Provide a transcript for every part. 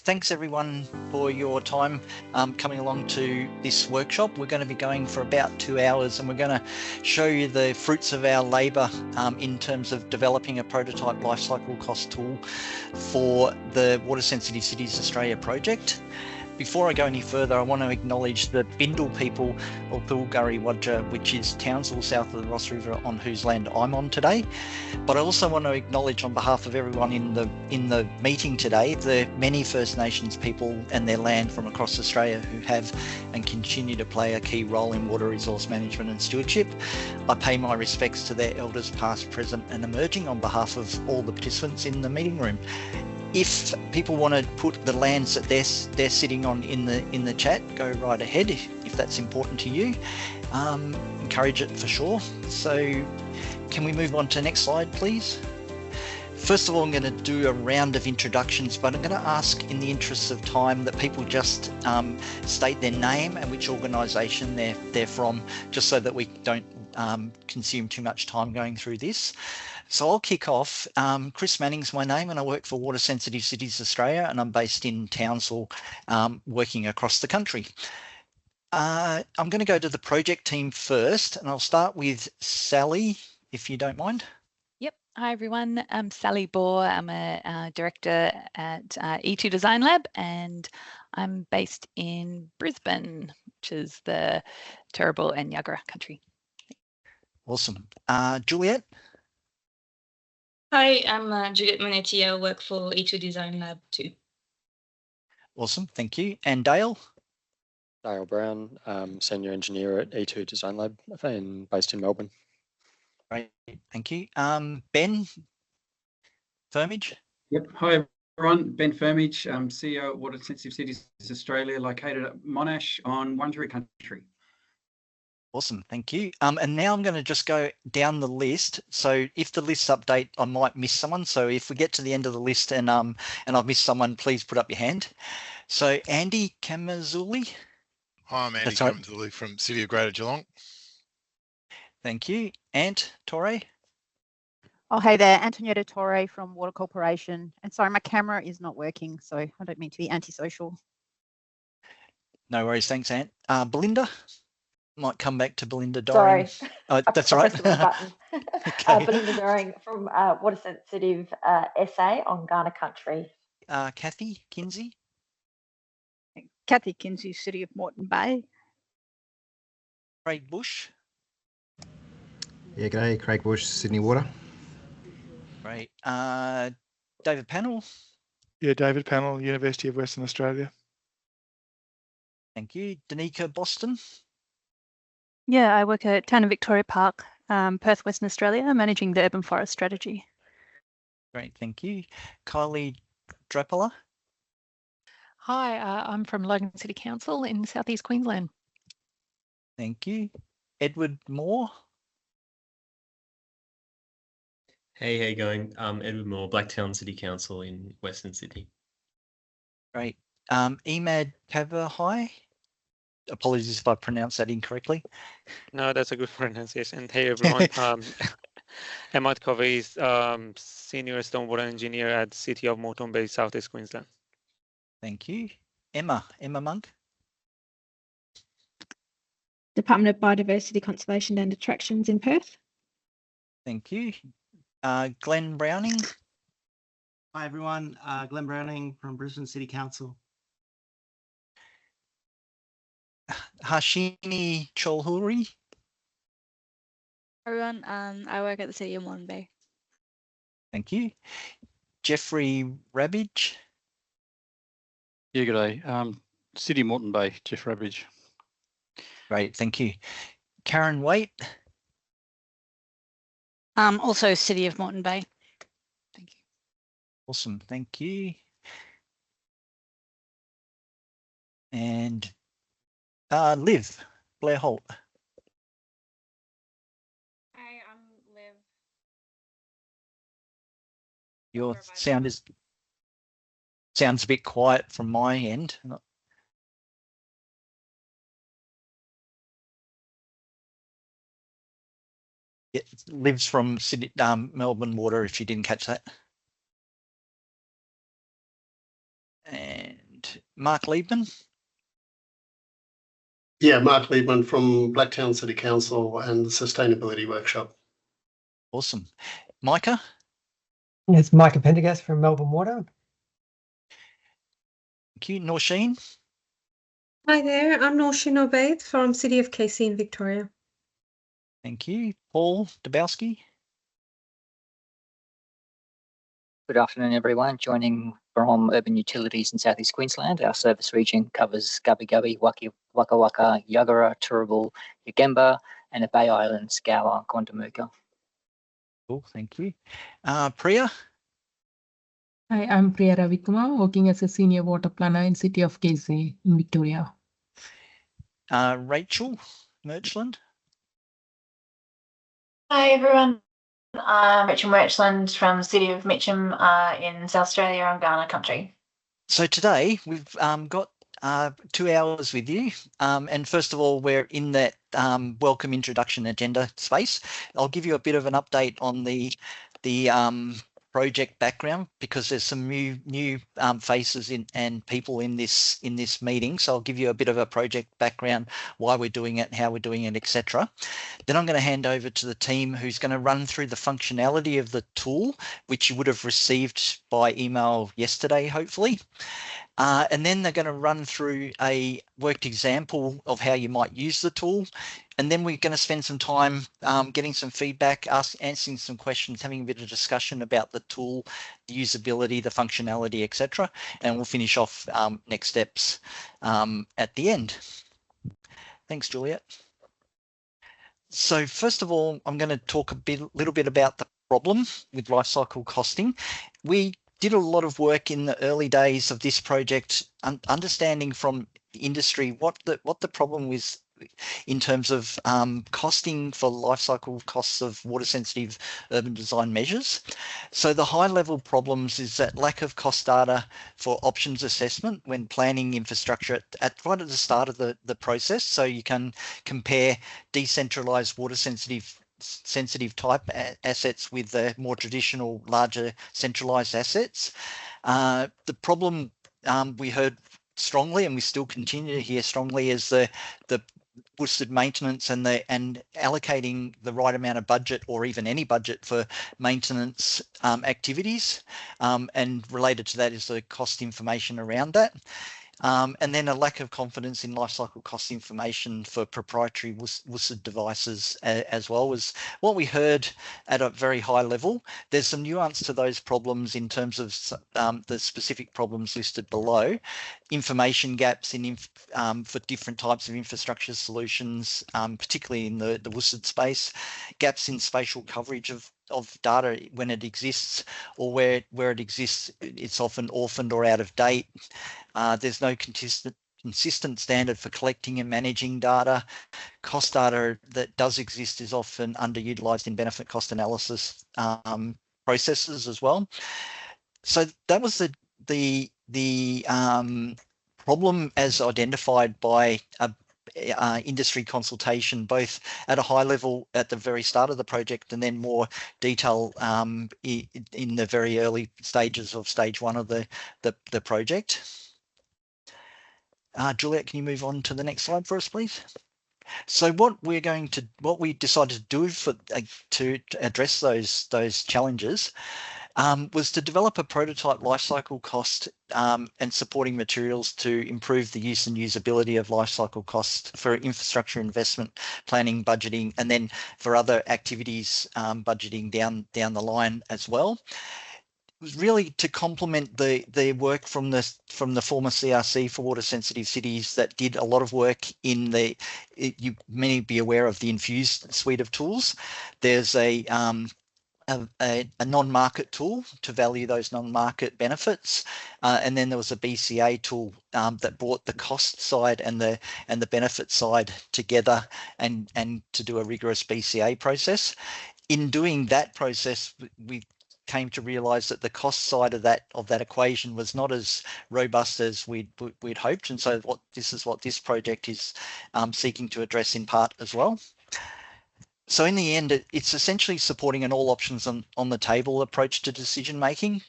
thanks everyone for your time coming along to this workshop. We're going to be going for about 2 hours and we're going to show you the fruits of our labour in terms of developing a prototype lifecycle cost tool for the Water Sensitive Cities Australia project. Before I go any further, I want to acknowledge the Bindal people of Pilgurri Wadja, which is Townsville south of the Ross River, on whose land I'm on today. But I also want to acknowledge on behalf of everyone in the meeting today, the many First Nations people and their land from across Australia who have and continue to play a key role in water resource management and stewardship. I pay my respects to their elders past, present and emerging on behalf of all the participants in the meeting room. If people want to put the lands that they're sitting on in the chat, go right ahead if that's important to you. Encourage it for sure. So can we move on to the next slide, please? First of all, I'm going to do a round of introductions, but I'm going to ask, in the interests of time, that people just state their name and which organisation they're from, just so that we don't consume too much time going through this. So I'll kick off. Chris Manning's my name and I work for Water Sensitive Cities Australia, and I'm based in Townsville, working across the country. I'm going to go to the project team first, and I'll start with Sally, if you don't mind. Yep. Hi, everyone. I'm Sally Bohr. I'm a director at E2 Design Lab, and I'm based in Brisbane, which is the Turrbal and Yagara country. Awesome. Juliet? Hi, I'm Juliet Monetti. I work for E2 Design Lab too. Awesome, thank you. And Dale? Dale Brown, Senior Engineer at E2 Design Lab and based in Melbourne. Great, thank you. Ben Firmage? Yep, hi everyone, Ben Firmage, CEO at Water Sensitive Cities Australia, located at Monash on Wurundjeri country. Awesome, thank you. And now I'm going to just go down the list. So if the lists update, I might miss someone. So if we get to the end of the list and I've missed someone, please put up your hand. So Andy Kamazuli. Hi, I'm Andy Kamazuli from City of Greater Geelong. Thank you. Ant Torre. Oh, hey there, Antonietta Torre from Water Corporation. And sorry, my camera is not working, so I don't mean to be antisocial. No worries, thanks, Ant. Belinda. Might come back to Belinda Doring. Sorry. Oh, that's right. Okay. Belinda Doring from Water Sensitive SA on Ghana country. Kathy Kinsey. Kathy Kinsey, City of Moreton Bay. Craig Bush. Yeah, g'day, Craig Bush, Sydney Water. Great. David Pannell. Yeah, David Pannell, University of Western Australia. Thank you. Danica Boston. Yeah, I work at Town of Victoria Park, Perth, Western Australia, managing the urban forest strategy. Great, thank you. Kylie Drapala. Hi, I'm from Logan City Council in southeast Queensland. Thank you. Edward Moore. Hey, how you going? Edward Moore, Blacktown City Council in Western Sydney. Great. Emad Kavahai. Apologies if I pronounced that incorrectly. No, that's a good pronunciation. Hey everyone, Emad Covey is Senior Stormwater Engineer at City of Moreton Bay, Southeast Queensland. Thank you. Emma Monk. Department of Biodiversity, Conservation and Attractions in Perth. Thank you. Glenn Browning. Hi everyone, Glenn Browning from Brisbane City Council. Hashini Cholhuri. Everyone, I work at the City of Moreton Bay. Thank you. Jeffrey Rabbage. Yeah, g'day. City of Moreton Bay, Jeff Rabbage. Great, thank you. Karen Waite. Also City of Moreton Bay. Thank you. Awesome, thank you. And Liv, Blair Holt. Hi, I'm Liv. Your sounds a bit quiet from my end. It lives from Sydney, Melbourne Water, if you didn't catch that. And Mark Liebman. Yeah, Mark Liebman from Blacktown City Council and the Sustainability Workshop. Awesome. Micah? It's Micah Pendergast from Melbourne Water. Thank you. Norshin? Hi there, I'm Norshin Obaid from City of Casey in Victoria. Thank you. Paul Dabowski? Good afternoon, everyone. Joining from Urban Utilities in South East Queensland. Our service region covers Gubbi Gubbi, Waka Waka, Yuggera, Turrbal, Yagemba, and the Bay Islands, Gower, Gondamuka. Cool, thank you. Priya? Hi, I'm Priya Ravikumar, working as a senior water planner in City of Casey in Victoria. Rachel Merchland? Hi everyone, I'm Rachel Merchland from the City of Mitcham in South Australia on Ghana country. So today we've got 2 hours with you, and first of all we're in that welcome introduction agenda space. I'll give you a bit of an update on the project background because there's some new faces and people in this meeting. So I'll give you a bit of a project background, why we're doing it, how we're doing it, etc. Then I'm going to hand over to the team who's going to run through the functionality of the tool, which you would have received by email yesterday, hopefully. And then they're going to run through a worked example of how you might use the tool. And then we're going to spend some time getting some feedback, answering some questions, having a bit of discussion about the tool, the usability, the functionality, etc. And we'll finish off next steps at the end. Thanks, Juliet. So first of all, I'm going to talk a little bit about the problem with lifecycle costing. We did a lot of work in the early days of this project, understanding from industry what the problem was in terms of costing for life cycle costs of water sensitive urban design measures. So the high level problems is that lack of cost data for options assessment when planning infrastructure right at the start of the process. So you can compare decentralized water sensitive type assets with the more traditional larger centralized assets. The problem we heard strongly, and we still continue to hear strongly, is the boosted maintenance and allocating the right amount of budget or even any budget for maintenance activities, and related to that is the cost information around that. And then a lack of confidence in lifecycle cost information for proprietary WUSD devices as well was what we heard at a very high level. There's some nuance to those problems in terms of the specific problems listed below. Information gaps for different types of infrastructure solutions, particularly in the WUSD space, gaps in spatial coverage of data when it exists, or where it exists, it's often orphaned or out of date. There's no consistent standard for collecting and managing data. Cost data that does exist is often underutilized in benefit cost analysis processes as well. So that was the problem as identified by industry consultation, both at a high level at the very start of the project and then more detail in the very early stages of stage one of the project. Juliet, can you move on to the next slide for us, please? So what we decided to do to address those challenges was to develop a prototype lifecycle cost and supporting materials to improve the use and usability of lifecycle costs for infrastructure investment planning, budgeting, and then for other activities budgeting down the line as well. It was really to complement the work from the former CRC for water sensitive cities that did a lot of work in you may be aware of the Infused suite of tools. There's a non-market tool to value those non-market benefits, and then there was a BCA tool that brought the cost side and the benefit side together and to do a rigorous BCA process. In doing that process, we came to realize that the cost side of that equation was not as robust as we'd hoped, and so this is what this project is seeking to address in part as well. So in the end, it's essentially supporting an all options on the table approach to decision making.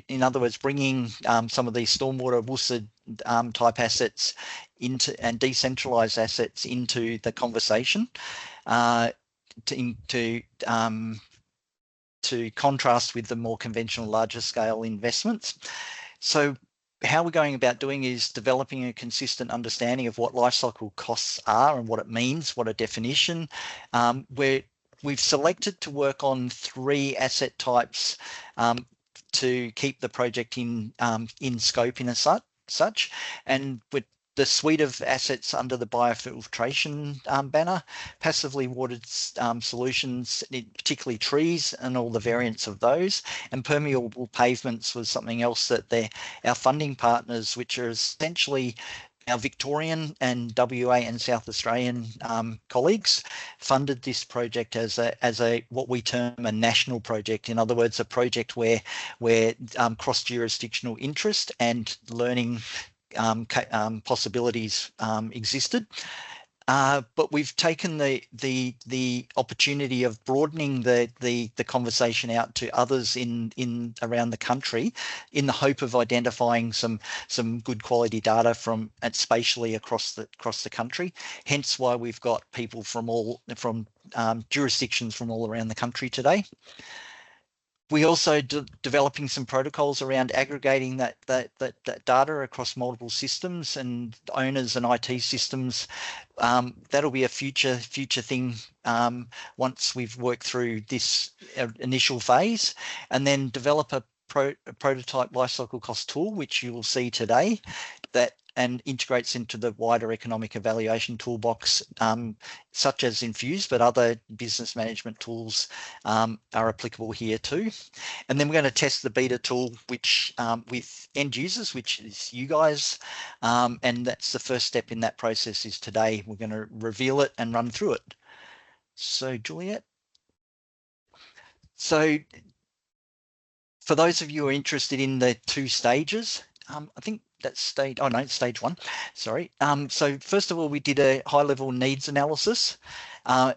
In other words, bringing some of these stormwater WUSA type assets into and decentralized assets into the conversation to contrast with the more conventional larger scale investments. So how we're going about doing is developing a consistent understanding of what life cycle costs are and what it means, what a definition. We've selected to work on 3 asset types to keep the project in scope in such, and with the suite of assets under the biofiltration banner, passively watered solutions, particularly trees and all the variants of those, and permeable pavements was something else that our funding partners, which are essentially our Victorian and WA and South Australian colleagues, funded this project as a what we term a national project. In other words, a project where cross-jurisdictional interest and learning possibilities existed. But we've taken the opportunity of broadening the conversation out to others in around the country, in the hope of identifying some good quality data from spatially across the country. Hence why we've got people from jurisdictions from all around the country today. We also developing some protocols around aggregating that data across multiple systems and owners and IT systems. That'll be a future thing once we've worked through this initial phase, and then develop a prototype lifecycle cost tool, which you will see today, and integrates into the wider economic evaluation toolbox, such as Infuse, but other business management tools are applicable here too. And then we're going to test the beta tool, which with end users, which is you guys, and that's the first step in that process. Is today we're going to reveal it and run through it. So Juliet. So for those of you who are interested in the 2 stages, I think that's stage, oh no, stage 1, sorry. So first of all, we did a high-level needs analysis.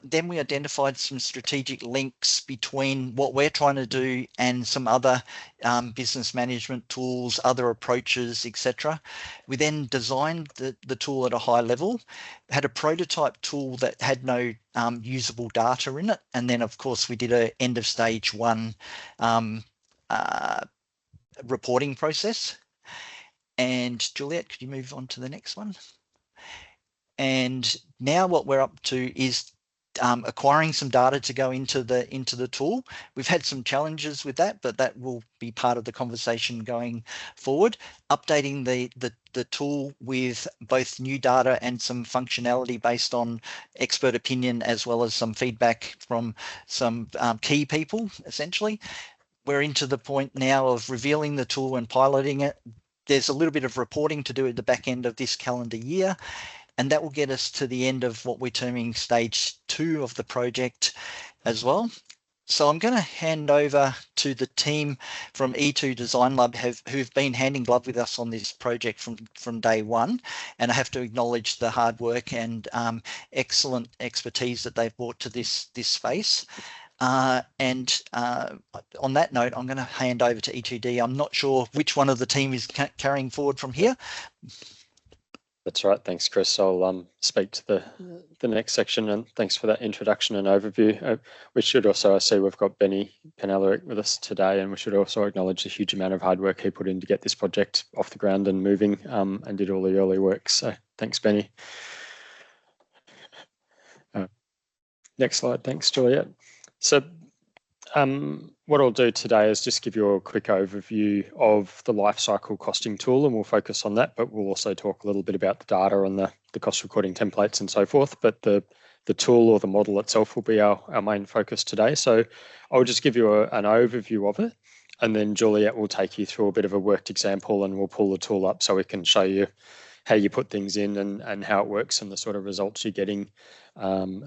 Then we identified some strategic links between what we're trying to do and some other business management tools, other approaches, etc. We then designed the tool at a high level, had a prototype tool that had no usable data in it. And then of course we did a end of stage 1 reporting process. And Juliet, could you move on to the next one? And now what we're up to is acquiring some data to go into the tool. We've had some challenges with that, but that will be part of the conversation going forward. Updating the tool with both new data and some functionality based on expert opinion, as well as some feedback from some key people, essentially. We're into the point now of revealing the tool and piloting it. There's a little bit of reporting to do at the back end of this calendar year, and that will get us to the end of what we're terming stage 2 of the project as well. So I'm going to hand over to the team from E2 Design Lab who've been hand in glove with us on this project from day one, and I have to acknowledge the hard work and excellent expertise that they've brought to this space. And on that note, I'm going to hand over to E2D. I'm not sure which one of the team is carrying forward from here. That's right. Thanks, Chris. I'll speak to the next section, and thanks for that introduction and overview. We should also, I see we've got Benny Peneleric with us today, and we should also acknowledge the huge amount of hard work he put in to get this project off the ground and moving, and did all the early work. So thanks, Benny. Next slide. Thanks, Juliet. So what I'll do today is just give you a quick overview of the lifecycle costing tool, and we'll focus on that, but we'll also talk a little bit about the data and the cost recording templates and so forth. But the tool or the model itself will be our main focus today. So I'll just give you an overview of it, and then Juliet will take you through a bit of a worked example, and we'll pull the tool up so we can show you how you put things in and how it works and the sort of results you're getting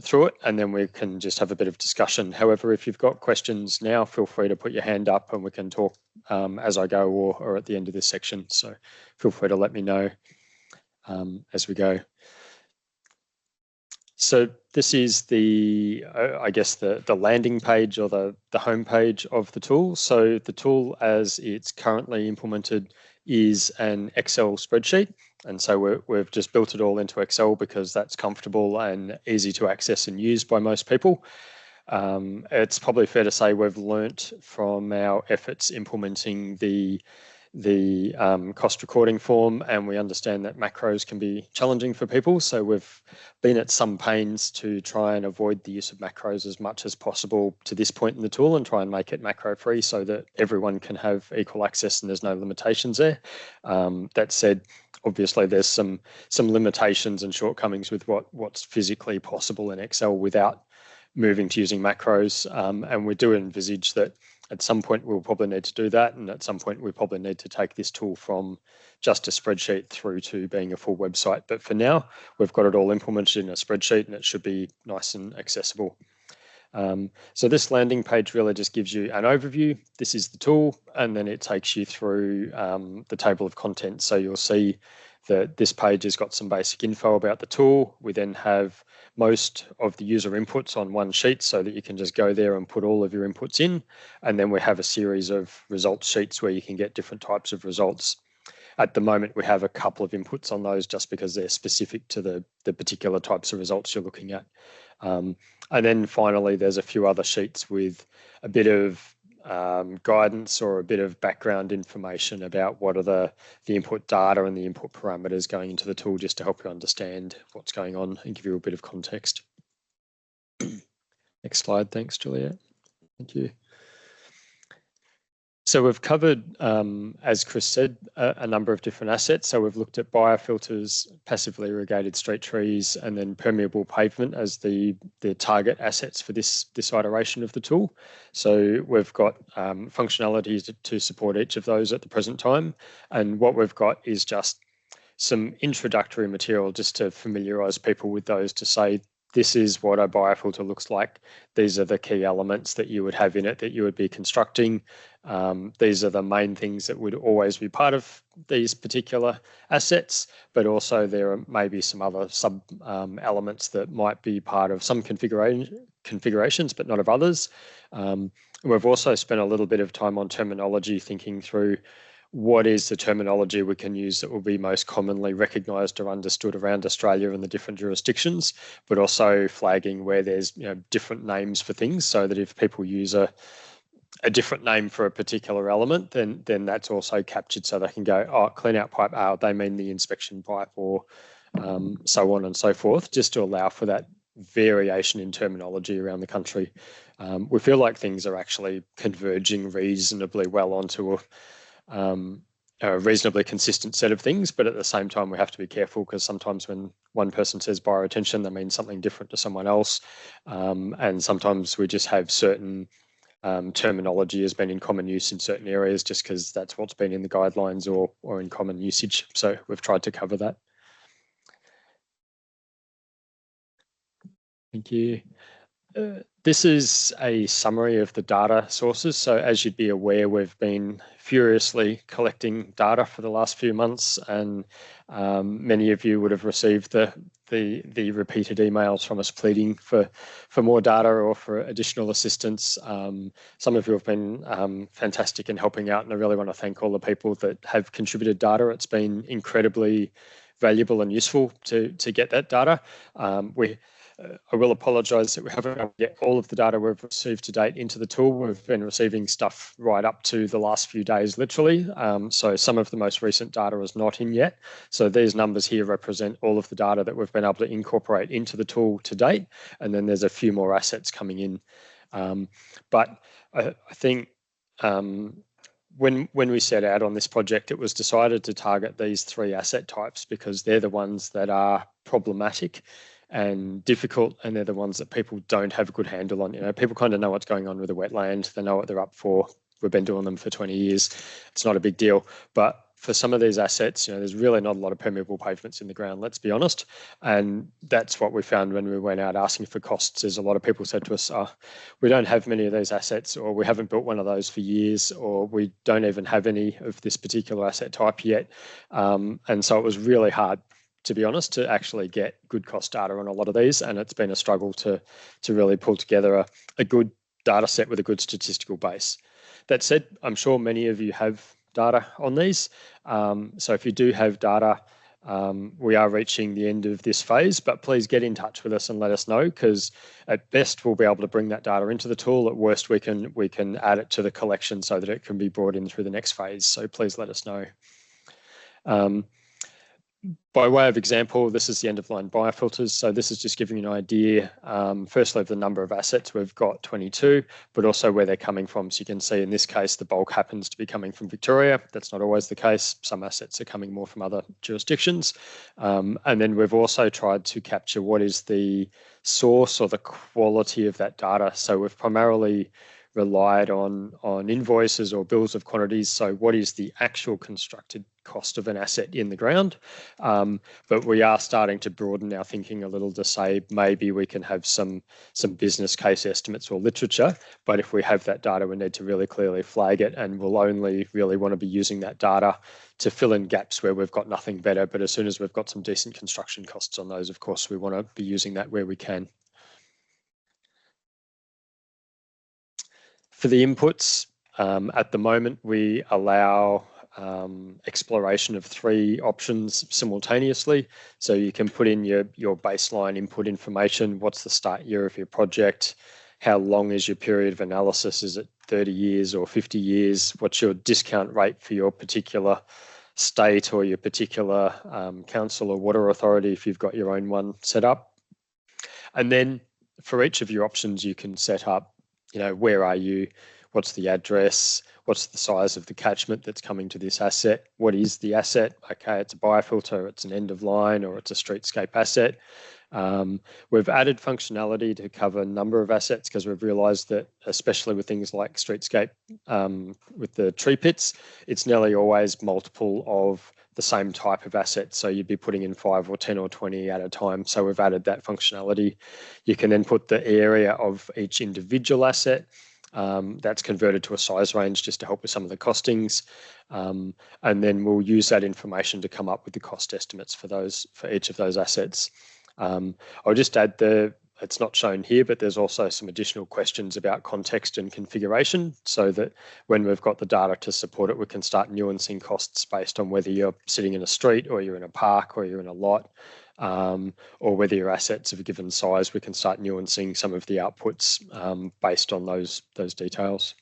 through it, and then we can just have a bit of discussion. However, if you've got questions now, feel free to put your hand up and we can talk as I go or at the end of this section. So feel free to let me know as we go. So this is the, I guess, the landing page or the home page of the tool. So the tool as it's currently implemented is an Excel spreadsheet. And so we've just built it all into Excel because that's comfortable and easy to access and use by most people. It's probably fair to say we've learnt from our efforts implementing the cost recording form, and we understand that macros can be challenging for people. So we've been at some pains to try and avoid the use of macros as much as possible to this point in the tool and try and make it macro free so that everyone can have equal access and there's no limitations there. That said, obviously there's some limitations and shortcomings with what's physically possible in Excel without moving to using macros, and we do envisage that at some point we'll probably need to do that, and at some point we probably need to take this tool from just a spreadsheet through to being a full website. But for now, we've got it all implemented in a spreadsheet and it should be nice and accessible. So this landing page really just gives you an overview. This is the tool, and then it takes you through the table of contents. So you'll see that this page has got some basic info about the tool. We then have most of the user inputs on one sheet so that you can just go there and put all of your inputs in. And then we have a series of results sheets where you can get different types of results. At the moment, we have a couple of inputs on those just because they're specific to the particular types of results you're looking at. And then finally, there's a few other sheets with a bit of guidance or a bit of background information about what are the input data and the input parameters going into the tool, just to help you understand what's going on and give you a bit of context. Next slide. Thanks, Juliet. Thank you. So we've covered, as Chris said, a number of different assets. So we've looked at biofilters, passively irrigated street trees, and then permeable pavement as the target assets for this iteration of the tool. So we've got functionalities to support each of those at the present time. And what we've got is just some introductory material just to familiarise people with those, to say, this is what a biofilter looks like. These are the key elements that you would have in it that you would be constructing. These are the main things that would always be part of these particular assets, but also there are maybe some other sub elements that might be part of some configurations, but not of others. We've also spent a little bit of time on terminology, thinking through what is the terminology we can use that will be most commonly recognised or understood around Australia and the different jurisdictions, but also flagging where there's different names for things, so that if people use a different name for a particular element, then that's also captured, so they can go, oh, clean out pipe, oh, they mean the inspection pipe, or so on and so forth, just to allow for that variation in terminology around the country. We feel like things are actually converging reasonably well onto a reasonably consistent set of things, but at the same time we have to be careful, because sometimes when one person says bioretention, that means something different to someone else, and sometimes we just have certain terminology has been in common use in certain areas just because that's what's been in the guidelines or in common usage. So we've tried to cover that. Thank you. This is a summary of the data sources. So as you'd be aware, we've been furiously collecting data for the last few months, and many of you would have received the repeated emails from us pleading for more data or for additional assistance. Some of you have been fantastic in helping out, and I really want to thank all the people that have contributed data. It's been incredibly valuable and useful to get that data. I will apologise that we haven't been able to get all of the data we've received to date into the tool. We've been receiving stuff right up to the last few days, literally. So some of the most recent data is not in yet. So these numbers here represent all of the data that we've been able to incorporate into the tool to date. And then there's a few more assets coming in. But I think when we set out on this project, it was decided to target these 3 asset types because they're the ones that are problematic and difficult, and they're the ones that people don't have a good handle on. People kind of know what's going on with the wetland. They know what they're up for. We've been doing them for 20 years. It's not a big deal. But for some of these assets, there's really not a lot of permeable pavements in the ground, let's be honest. And that's what we found when we went out asking for costs, is a lot of people said to us, we don't have many of these assets, or we haven't built one of those for years, or we don't even have any of this particular asset type yet. And so it was really hard to be honest, to actually get good cost data on a lot of these, and it's been a struggle to really pull together a good data set with a good statistical base. That said, I'm sure many of you have data on these. So if you do have data, we are reaching the end of this phase, but please get in touch with us and let us know, because at best we'll be able to bring that data into the tool. At worst, we can add it to the collection so that it can be brought in through the next phase. So please let us know. By way of example, this is the end-of-line biofilters. So this is just giving you an idea, firstly, of the number of assets. We've got 22, but also where they're coming from. So you can see in this case, the bulk happens to be coming from Victoria. That's not always the case. Some assets are coming more from other jurisdictions. And then we've also tried to capture what is the source or the quality of that data. So we've primarily relied on invoices or bills of quantities. So what is the actual constructed cost of an asset in the ground? But we are starting to broaden our thinking a little to say maybe we can have some business case estimates or literature, but if we have that data, we need to really clearly flag it, and we'll only really want to be using that data to fill in gaps where we've got nothing better. But as soon as we've got some decent construction costs on those, of course, we want to be using that where we can. For the inputs, at the moment, we allow exploration of 3 options simultaneously. So you can put in your baseline input information. What's the start year of your project? How long is your period of analysis? Is it 30 years or 50 years? What's your discount rate for your particular state or your particular council or water authority if you've got your own one set up? And then for each of your options, you can set up, where are you? What's the address? What's the size of the catchment that's coming to this asset? What is the asset? Okay, it's a biofilter, it's an end of line, or it's a streetscape asset. We've added functionality to cover a number of assets because we've realised that, especially with things like streetscape, with the tree pits, it's nearly always multiple of the same type of asset. So you'd be putting in 5 or 10 or 20 at a time. So we've added that functionality. You can then put the area of each individual asset. That's converted to a size range just to help with some of the costings. And then we'll use that information to come up with the cost estimates for each of those assets. I'll just add it's not shown here, but there's also some additional questions about context and configuration, so that when we've got the data to support it, we can start nuancing costs based on whether you're sitting in a street or you're in a park or you're in a lot, or whether your assets of a given size. We can start nuancing some of the outputs based on those details.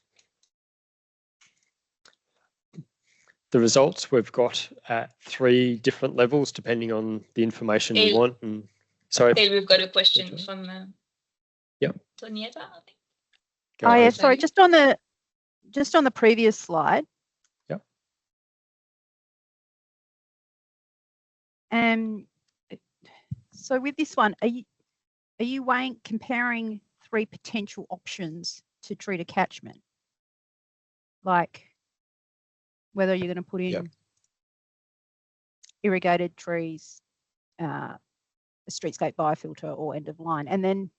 The results we've got at 3 different levels depending on the information you want. And sorry, we've got a question from Tonietta, I think. Yeah, sorry, just on the previous slide. Yep. So with this one, are you comparing 3 potential options to treat a catchment? Like whether you're going to put in irrigated trees, a streetscape biofilter, or end of line, and then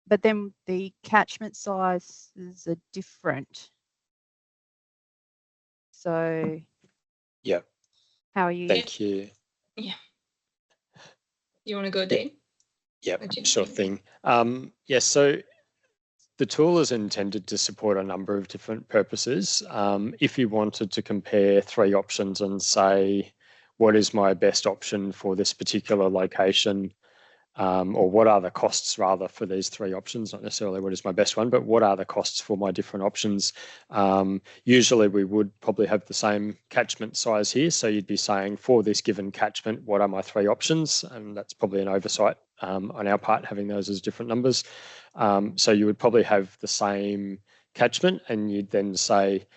but then the catchment sizes are different. So how are you? Thank you. Yeah. You want to go, Dave? Yep, sure thing. So the tool is intended to support a number of different purposes. If you wanted to compare 3 options and say, what is my best option for this particular location, or what are the costs rather for these 3 options, not necessarily what is my best one, but what are the costs for my different options? Usually we would probably have the same catchment size here. So you'd be saying, for this given catchment, what are my 3 options? And that's probably an oversight on our part, having those as different numbers. So you would probably have the same catchment, and you'd then say,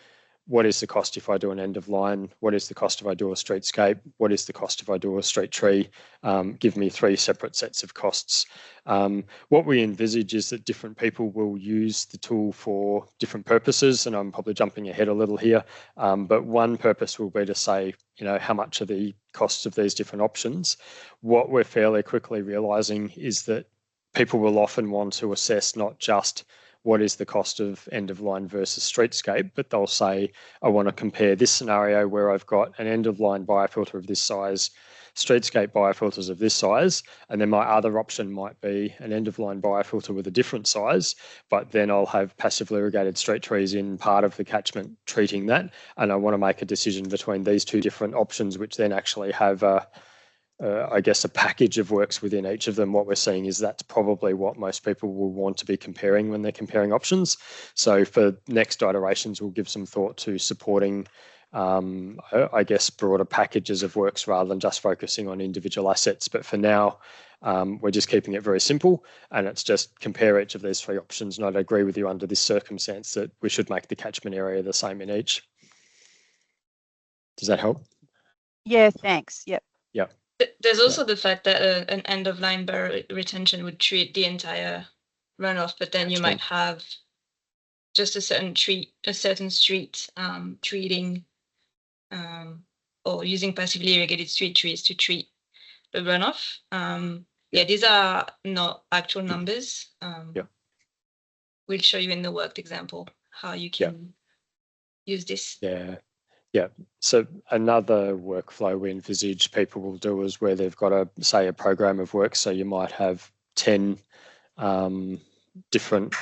what is the cost if I do an end of line? What is the cost if I do a streetscape? What is the cost if I do a street tree? Give me 3 separate sets of costs. What we envisage is that different people will use the tool for different purposes, and I'm probably jumping ahead a little here, but one purpose will be to say, how much are the costs of these different options? What we're fairly quickly realising is that people will often want to assess not just what is the cost of end of line versus streetscape, but they'll say, I want to compare this scenario where I've got an end of line biofilter of this size, streetscape biofilters of this size, and then my other option might be an end of line biofilter with a different size, but then I'll have passively irrigated street trees in part of the catchment treating that, and I want to make a decision between these two different options, which then actually have I guess a package of works within each of them. What we're seeing is that's probably what most people will want to be comparing when they're comparing options. So for next iterations, we'll give some thought to supporting I guess broader packages of works rather than just focusing on individual assets. But for now, we're just keeping it very simple, and it's just compare each of these three options. And I'd agree with you under this circumstance that we should make the catchment area the same in each. Does that help? Yeah, thanks. Yep. Yep. There's also the fact that an end-of-line barrel retention would treat the entire runoff, but then you might have just a certain street treating or using passively irrigated street trees to treat the runoff. Yeah, these are not actual numbers. We'll show you in the worked example how you can use this. Yeah. So another workflow we envisage people will do is where they've got a program of work. So you might have 10 different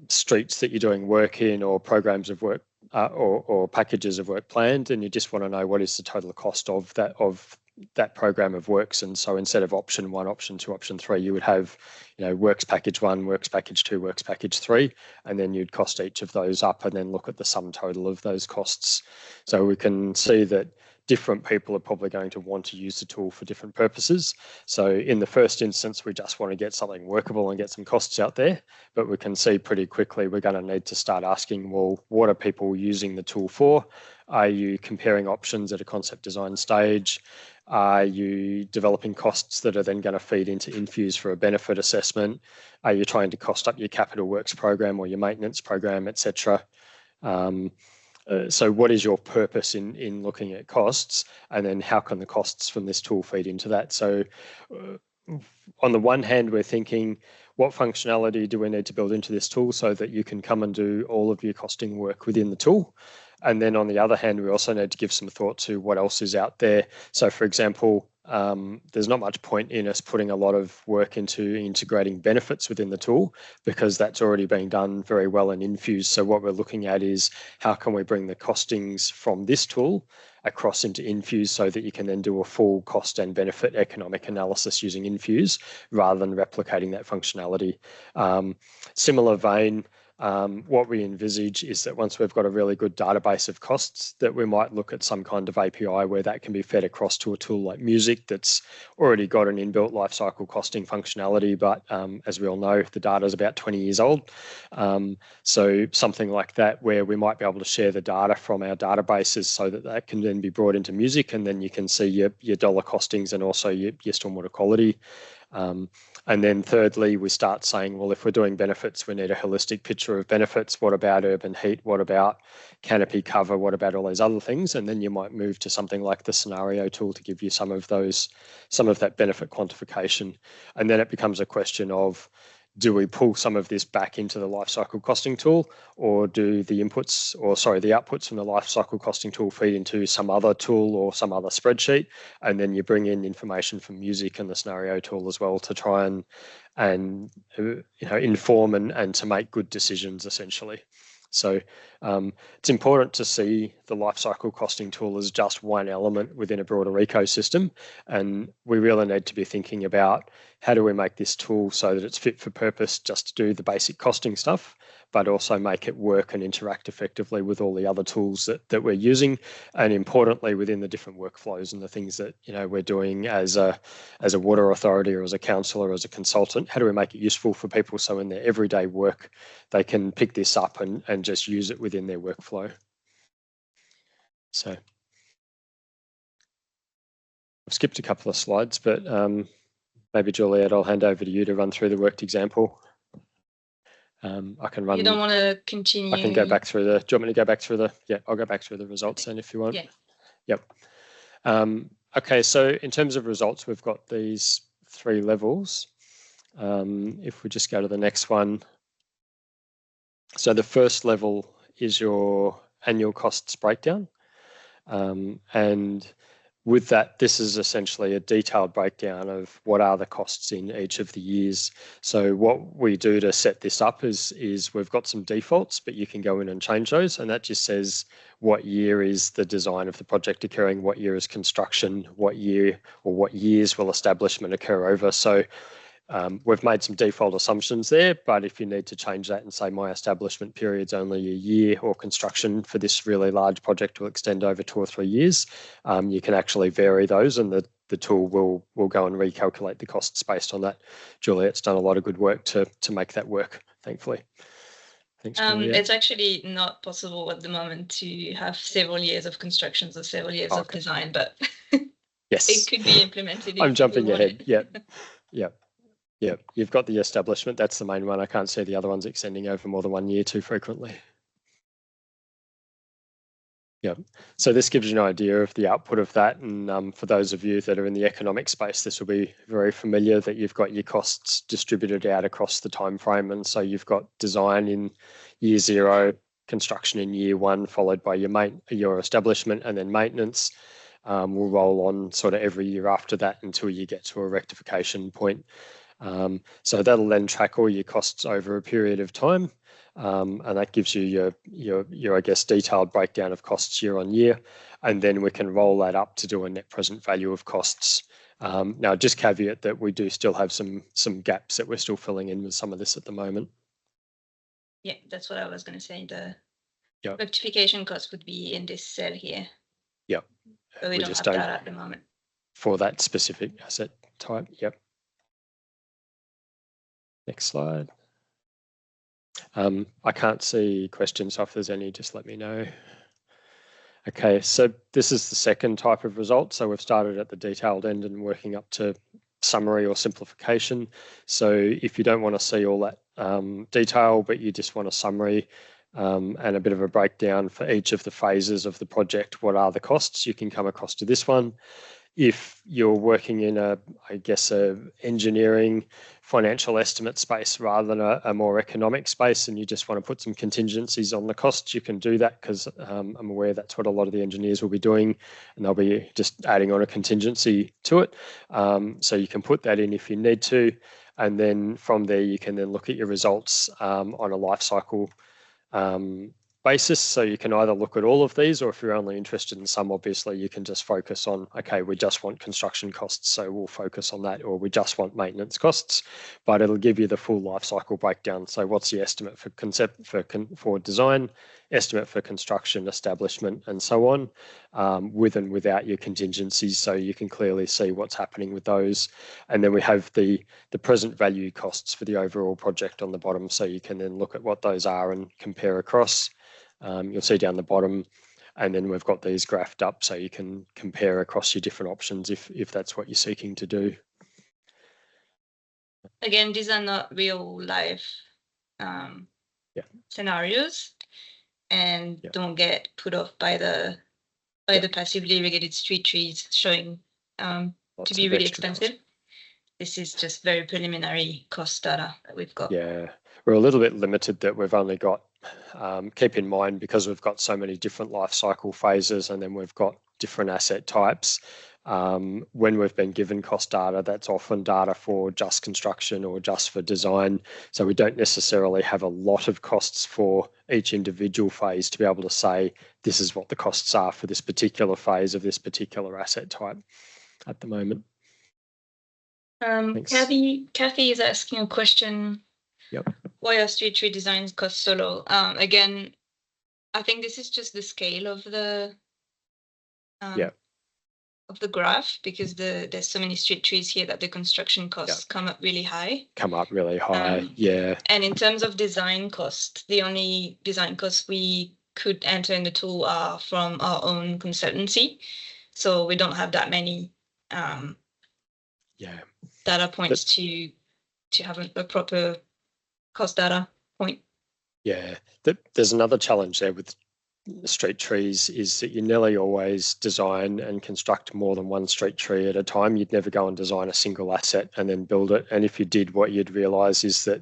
streets that you're doing work in, or programs of work or packages of work planned, and you just want to know what is the total cost of that program of works. And so instead of option 1, option 2, option 3, you would have, works package 1, works package 2, works package 3, and then you'd cost each of those up and then look at the sum total of those costs. So we can see that different people are probably going to want to use the tool for different purposes. So in the first instance, we just want to get something workable and get some costs out there, but we can see pretty quickly we're going to need to start asking, well, what are people using the tool for? Are you comparing options at a concept design stage? Are you developing costs that are then going to feed into Infuse for a benefit assessment? Are you trying to cost up your capital works program or your maintenance program, etc.? So what is your purpose in looking at costs, and then how can the costs from this tool feed into that? So on the one hand, we're thinking, what functionality do we need to build into this tool so that you can come and do all of your costing work within the tool? And then on the other hand, we also need to give some thought to what else is out there. So for example, there's not much point in us putting a lot of work into integrating benefits within the tool, because that's already being done very well in Infuse. So what we're looking at is how can we bring the costings from this tool across into Infuse so that you can then do a full cost and benefit economic analysis using Infuse rather than replicating that functionality. Similar vein, what we envisage is that once we've got a really good database of costs, that we might look at some kind of API where that can be fed across to a tool like Music that's already got an inbuilt lifecycle costing functionality, but as we all know, the data is about 20 years old. So something like that where we might be able to share the data from our databases so that that can then be brought into Music, and then you can see your dollar costings and also your stormwater quality. And then thirdly, we start saying, well, if we're doing benefits, we need a holistic picture of benefits. What about urban heat? What about canopy cover? What about all those other things? And then you might move to something like the scenario tool to give you some of that benefit quantification. And then it becomes a question of, do we pull some of this back into the lifecycle costing tool, or do the outputs from the lifecycle costing tool feed into some other tool or some other spreadsheet? And then you bring in information from Music and the scenario tool as well to try and inform and to make good decisions essentially. So it's important to see the lifecycle costing tool as just one element within a broader ecosystem, and we really need to be thinking about how do we make this tool so that it's fit for purpose just to do the basic costing stuff, but also make it work and interact effectively with all the other tools that we're using, and importantly within the different workflows and the things that we're doing as a water authority or as a council or as a consultant. How do we make it useful for people so in their everyday work they can pick this up and just use it within their workflow? So I've skipped a couple of slides, but maybe Juliet, I'll hand over to you to run through the worked example. I can run. You don't want to continue? I can go back through the. Do you want me to go back through the? Yeah, I'll go back through the results then if you want. Yeah. Yep. Okay, so in terms of results, we've got these 3 levels. If we just go to the next one. So the first level is your annual costs breakdown. And with that, this is essentially a detailed breakdown of what are the costs in each of the years. So what we do to set this up is we've got some defaults, but you can go in and change those. And that just says what year is the design of the project occurring, what year is construction, what year or what years will establishment occur over. So we've made some default assumptions there, but if you need to change that and say my establishment period's only a year or construction for this really large project will extend over 2 or 3 years, you can actually vary those and the tool will go and recalculate the costs based on that. Juliet's done a lot of good work to make that work, thankfully. Thanks, Juliet. It's actually not possible at the moment to have several years of constructions or several years of design, but yes, it could be implemented. I'm jumping ahead. Yeah. Yeah, you've got the establishment. That's the main one. I can't see the other ones extending over more than 1 year too frequently. Yeah, so this gives you an idea of the output of that. And for those of you that are in the economic space, this will be very familiar that you've got your costs distributed out across the time frame. And so you've got design in year 0, construction in year 1, followed by your establishment, and then maintenance will roll on sort of every year after that until you get to a rectification point. So that'll then track all your costs over a period of time, and that gives you your I guess detailed breakdown of costs year on year, and then we can roll that up to do a net present value of costs. Now, just caveat that we do still have some gaps that we're still filling in with some of this at the moment. Yeah, that's what I was going to say. The rectification cost would be in this cell here. Yeah, but we don't have that at the moment for that specific asset type. Yep. Next slide. I can't see questions, so if there's any, just let me know. Okay, so this is the second type of result. So we've started at the detailed end and working up to summary or simplification. So if you don't want to see all that detail, but you just want a summary and a bit of a breakdown for each of the phases of the project, what are the costs, you can come across to this one. If you're working in a engineering financial estimate space rather than a more economic space, and you just want to put some contingencies on the costs, you can do that, because I'm aware that's what a lot of the engineers will be doing, and they'll be just adding on a contingency to it. So you can put that in if you need to, and then from there you can then look at your results on a life cycle basis. So you can either look at all of these, or if you're only interested in some, obviously you can just focus on, okay, we just want construction costs, so we'll focus on that, or we just want maintenance costs, but it'll give you the full life cycle breakdown. So what's the estimate for concept for design, estimate for construction, establishment, and so on, with and without your contingencies, so you can clearly see what's happening with those. And then we have the present value costs for the overall project on the bottom, so you can then look at what those are and compare across. You'll see down the bottom, and then we've got these graphed up so you can compare across your different options if that's what you're seeking to do. Again, these are not real life scenarios, and don't get put off by the passively irrigated street trees showing to be really expensive. This is just very preliminary cost data that we've got. Yeah, we're a little bit limited that we've only got, keep in mind, because we've got so many different life cycle phases, and then we've got different asset types. When we've been given cost data, that's often data for just construction or just for design. So we don't necessarily have a lot of costs for each individual phase to be able to say, this is what the costs are for this particular phase of this particular asset type at the moment. Kathy is asking a question. Yep. Why are street tree designs cost so low? Again, I think this is just the scale of the graph, because there's so many street trees here that the construction costs come up really high. And in terms of design cost, the only design costs we could enter in the tool are from our own consultancy. So we don't have that many data points to have a proper cost data point. Yeah, there's another challenge there with street trees is that you nearly always design and construct more than one street tree at a time. You'd never go and design a single asset and then build it. And if you did, what you'd realise is that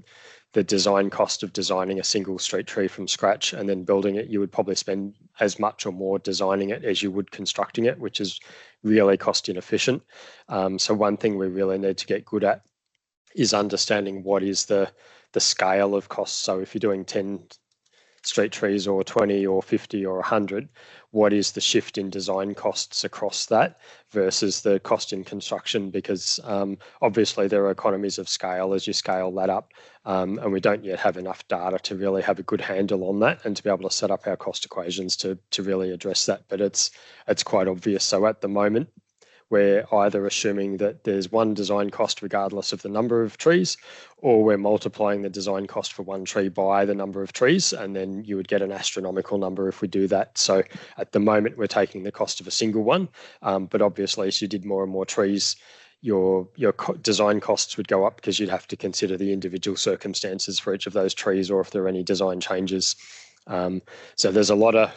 the design cost of designing a single street tree from scratch and then building it, you would probably spend as much or more designing it as you would constructing it, which is really cost inefficient. So one thing we really need to get good at is understanding what is the scale of costs. So if you're doing 10 street trees or 20 or 50 or 100, what is the shift in design costs across that versus the cost in construction? Because obviously there are economies of scale as you scale that up, and we don't yet have enough data to really have a good handle on that and to be able to set up our cost equations to really address that. But it's quite obvious. So at the moment, we're either assuming that there's one design cost regardless of the number of trees, or we're multiplying the design cost for one tree by the number of trees, and then you would get an astronomical number if we do that. So at the moment, we're taking the cost of a single one, but obviously as you did more and more trees, your design costs would go up because you'd have to consider the individual circumstances for each of those trees or if there are any design changes. So there's a lot of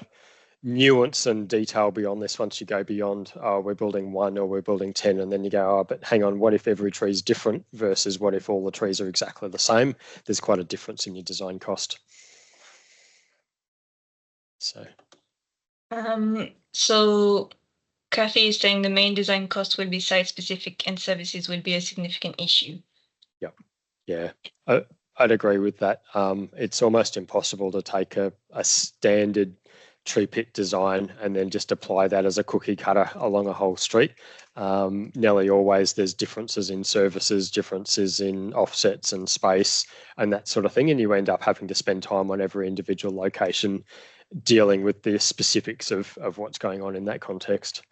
nuance and detail beyond this. Once you go beyond, oh, we're building 1 or we're building 10, and then you go, oh, but hang on, what if every tree is different versus what if all the trees are exactly the same? There's quite a difference in your design cost. So Kathy is saying the main design cost will be site specific and services will be a significant issue. Yep. Yeah, I'd agree with that. It's almost impossible to take a standard tree pit design and then just apply that as a cookie cutter along a whole street. Nearly always there's differences in services, differences in offsets and space and that sort of thing, and you end up having to spend time on every individual location dealing with the specifics of what's going on in that context.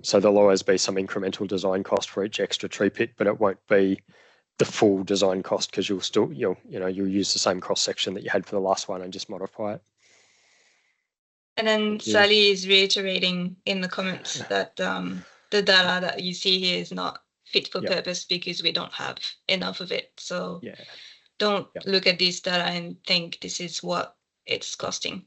So there'll always be some incremental design cost for each extra tree pit, but it won't be the full design cost because you'll use the same cross section that you had for the last one and just modify it. And then Sally is reiterating in the comments that the data that you see here is not fit for purpose because we don't have enough of it. So don't look at this data and think this is what it's costing.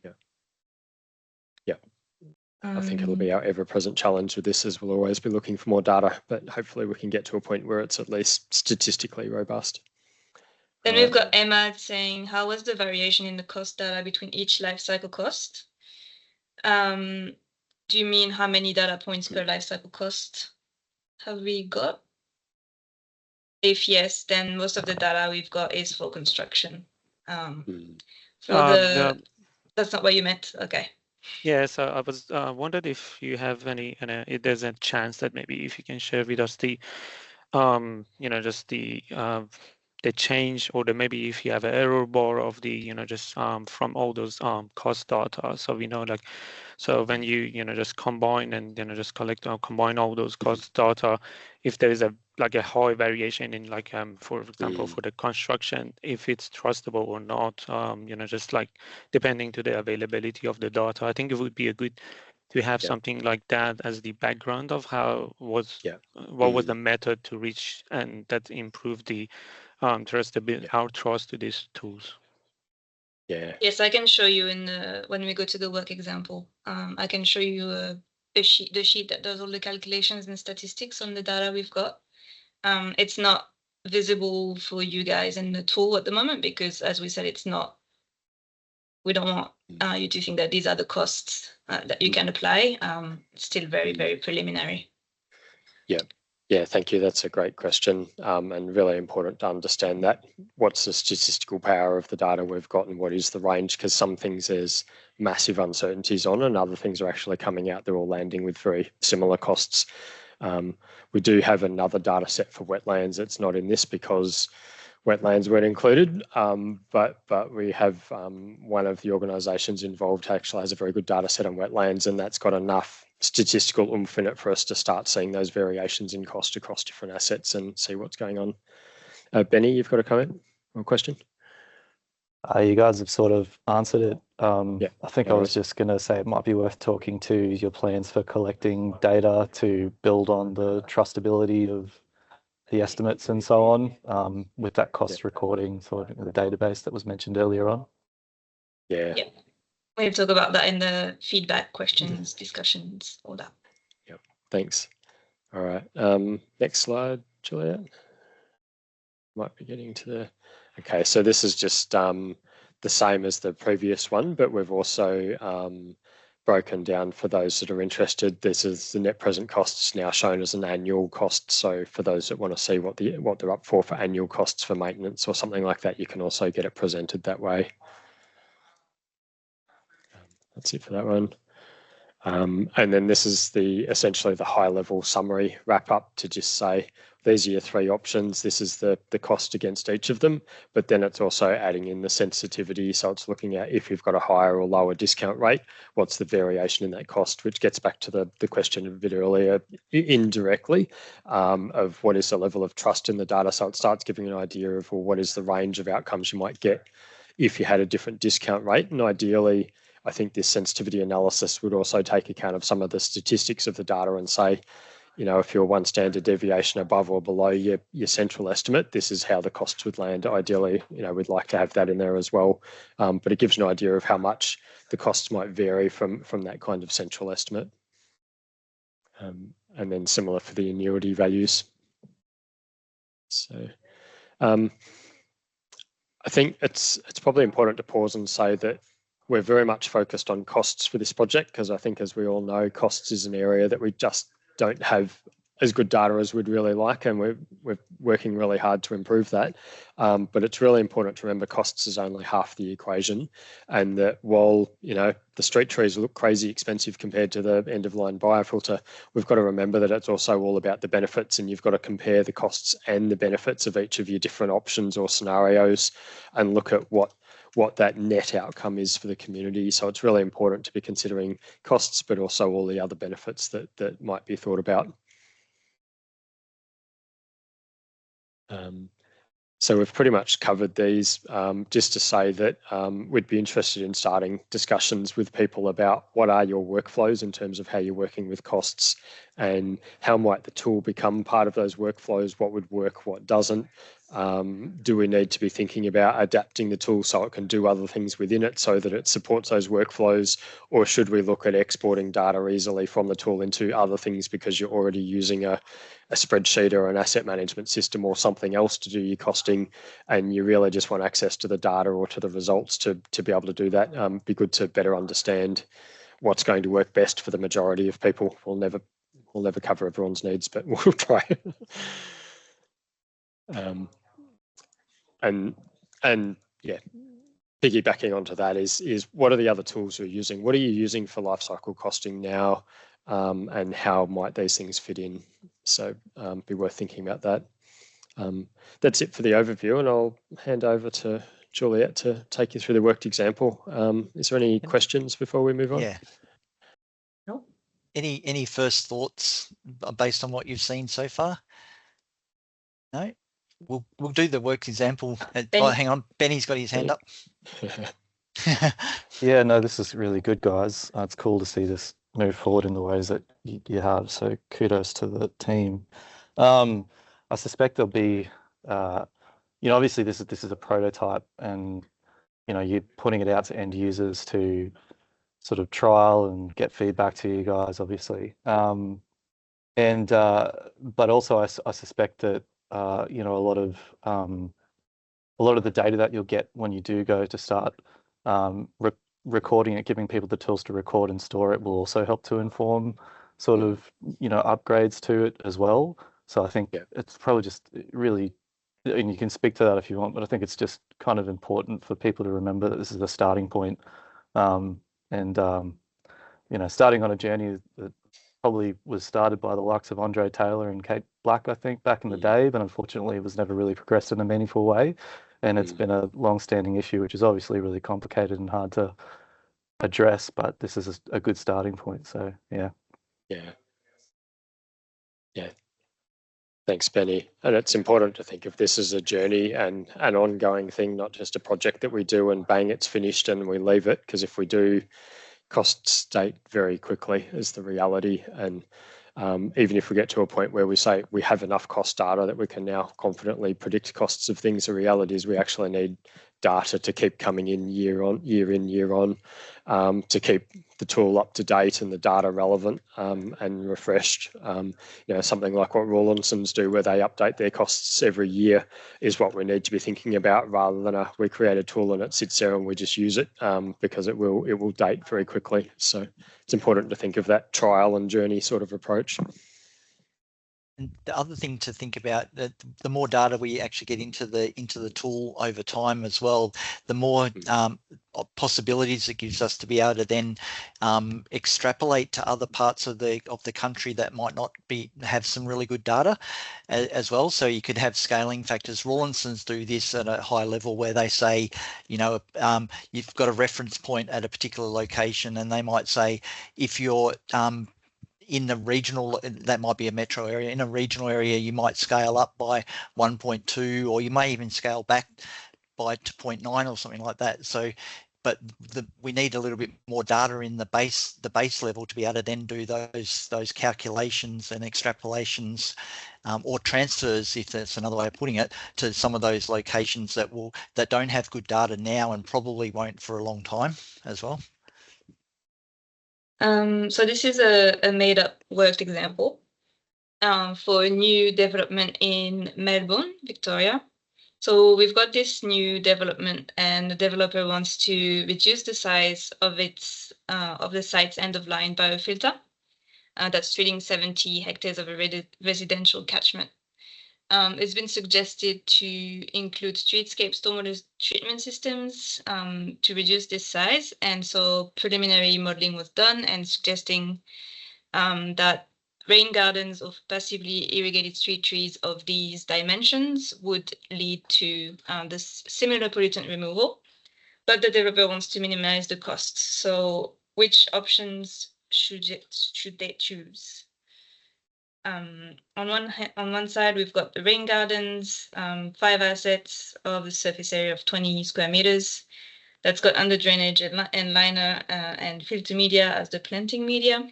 I think it'll be our ever-present challenge with this, as we'll always be looking for more data, but hopefully we can get to a point where it's at least statistically robust. Then we've got Emma saying, how was the variation in the cost data between each life cycle cost? Do you mean how many data points per life cycle cost have we got? If yes, then most of the data we've got is for construction. That's not what you meant. Okay. Yeah, so I was wondered if you have any, if there's a chance that maybe if you can share with us the, just the change, or maybe if you have an error bar of the, just from all those cost data. So we know, like, so when you, just combine and, just collect or combine all those cost data, if there is a high variation in, like, for example, for the construction, if it's trustable or not, just like depending to the availability of the data. I think it would be a good to have something like that as the background of how was what was the method to reach and that improved the trustability, our trust to these tools. Yes, I can show you in the when we go to the work example. I can show you the sheet that does all the calculations and statistics on the data we've got. It's not visible for you guys in the tool at the moment because, as we said, it's not. We don't want you to think that these are the costs that you can apply. It's still very, very preliminary. Yeah, thank you. That's a great question, and really important to understand that. What's the statistical power of the data we've got and what is the range? Because some things there's massive uncertainties on and other things are actually coming out. They're all landing with very similar costs. We do have another data set for wetlands. It's not in this because wetlands weren't included, but we have one of the organisations involved actually has a very good data set on wetlands, and that's got enough statistical oomph in it for us to start seeing those variations in cost across different assets and see what's going on. Benny, you've got a comment or question? You guys have sort of answered it. I think I was just going to say it might be worth talking to your plans for collecting data to build on the trustability of the estimates and so on, with that cost recording sort of the database that was mentioned earlier on. Yeah. We'll talk about that in the feedback, questions, discussions, all that. Yep, thanks. All right, next slide, Juliet. Might be getting to the, okay, so this is just the same as the previous one, but we've also broken down for those that are interested. This is the net present costs now shown as an annual cost. So for those that want to see what they're up for annual costs for maintenance or something like that, you can also get it presented that way. That's it for that one. And then this is essentially the high level summary wrap up to just say, these are your three options. This is the cost against each of them, but then it's also adding in the sensitivity. So it's looking at if you've got a higher or lower discount rate, what's the variation in that cost, which gets back to the question a bit earlier indirectly of what is the level of trust in the data. So it starts giving an idea of, well, what is the range of outcomes you might get if you had a different discount rate. And ideally, I think this sensitivity analysis would also take account of some of the statistics of the data and say, you know, if you're one standard deviation above or below your central estimate, this is how the costs would land. Ideally, you know, we'd like to have that in there as well. But it gives an idea of how much the costs might vary from that kind of central estimate. And then similar for the annuity values. So I think it's probably important to pause and say that we're very much focused on costs for this project, because I think, as we all know, costs is an area that we just don't have as good data as we'd really like, and we're working really hard to improve that. But it's really important to remember costs is only half the equation, and that while, you know, the street trees look crazy expensive compared to the end of line biofilter, we've got to remember that it's also all about the benefits, and you've got to compare the costs and the benefits of each of your different options or scenarios and look at what that net outcome is for the community. So it's really important to be considering costs, but also all the other benefits that might be thought about. So we've pretty much covered these, just to say that we'd be interested in starting discussions with people about what are your workflows in terms of how you're working with costs, and how might the tool become part of those workflows, what would work, what doesn't. Do we need to be thinking about adapting the tool so it can do other things within it so that it supports those workflows, or should we look at exporting data easily from the tool into other things because you're already using a spreadsheet or an asset management system or something else to do your costing, and you really just want access to the data or to the results to be able to do that. Be good to better understand what's going to work best for the majority of people. We'll never cover everyone's needs, but we'll try. And yeah, piggybacking onto that is what are the other tools you're using? What are you using for lifecycle costing now, and how might these things fit in? So be worth thinking about that. That's it for the overview, and I'll hand over to Juliet to take you through the worked example. Is there any questions before we move on? Yeah. No. Any first thoughts based on what you've seen so far? No. We'll do the worked example. Oh, hang on, Benny's got his hand up. Yeah, no, this is really good, guys. It's cool to see this move forward in the ways that you have. So kudos to the team. I suspect there'll be, obviously this is a prototype, and you're putting it out to end users to sort of trial and get feedback to you guys, obviously. But also I suspect that a lot of the data that you'll get when you do go to start recording it, giving people the tools to record and store it, will also help to inform sort of upgrades to it as well. So I think it's probably just really, and you can speak to that if you want, but I think it's just kind of important for people to remember that this is a starting point, starting on a journey that probably was started by the likes of Andre Taylor and Kate Black, I think, back in the day, but unfortunately it was never really progressed in a meaningful way. And it's been a long-standing issue, which is obviously really complicated and hard to address, but this is a good starting point. So, yeah. Yeah. Thanks, Benny. And it's important to think of this as a journey and an ongoing thing, not just a project that we do and bang, it's finished and we leave it. Because if we do, costs state very quickly is the reality. And even if we get to a point where we say we have enough cost data that we can now confidently predict costs of things, the reality is we actually need data to keep coming in year on, to keep the tool up to date and the data relevant and refreshed. Something like what Rawlinsons do, where they update their costs every year, is what we need to be thinking about, rather than we create a tool and it sits there and we just use it, because it will date very quickly. So it's important to think of that trial and journey sort of approach. And the other thing to think about, that the more data we actually get into the tool over time as well, the more possibilities it gives us to be able to then extrapolate to other parts of the country that might not have some really good data as well. So you could have scaling factors. Rawlinsons do this at a high level, where they say, you've got a reference point at a particular location, and they might say, if you're in the regional, that might be a metro area, in a regional area, you might scale up by 1.2, or you may even scale back by 0.9 or something like that. So, but we need a little bit more data in the base level to be able to then do those calculations and extrapolations, or transfers, if that's another way of putting it, to some of those locations that don't have good data now and probably won't for a long time as well. So this is a made-up worked example for a new development in Melbourne, Victoria. So we've got this new development, and the developer wants to reduce the size of the site's end-of-line biofilter that's treating 70 hectares of a residential catchment. It's been suggested to include streetscape stormwater treatment systems to reduce this size. And so preliminary modeling was done, and suggesting that rain gardens of passively irrigated street trees of these dimensions would lead to this similar pollutant removal. But the developer wants to minimize the costs. So which options should they choose? On one side, we've got the rain gardens, 5 assets of a surface area of 20 square meters. That's got under drainage and liner and filter media as the planting media.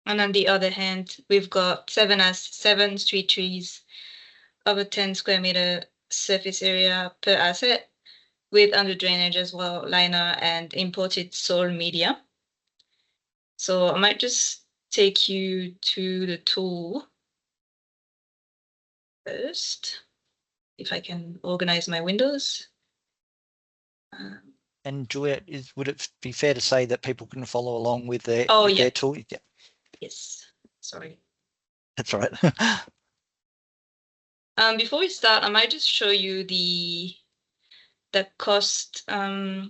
And on the other hand, we've got 7 street trees of a 10 square meter surface area per asset, with under drainage as well, liner and imported soil media. So I might just take you to the tool first, if I can organize my windows. And Juliet, would it be fair to say that people can follow along with their tool? Yeah. Yes, sorry. That's all right. Before we start, I might just show you the cost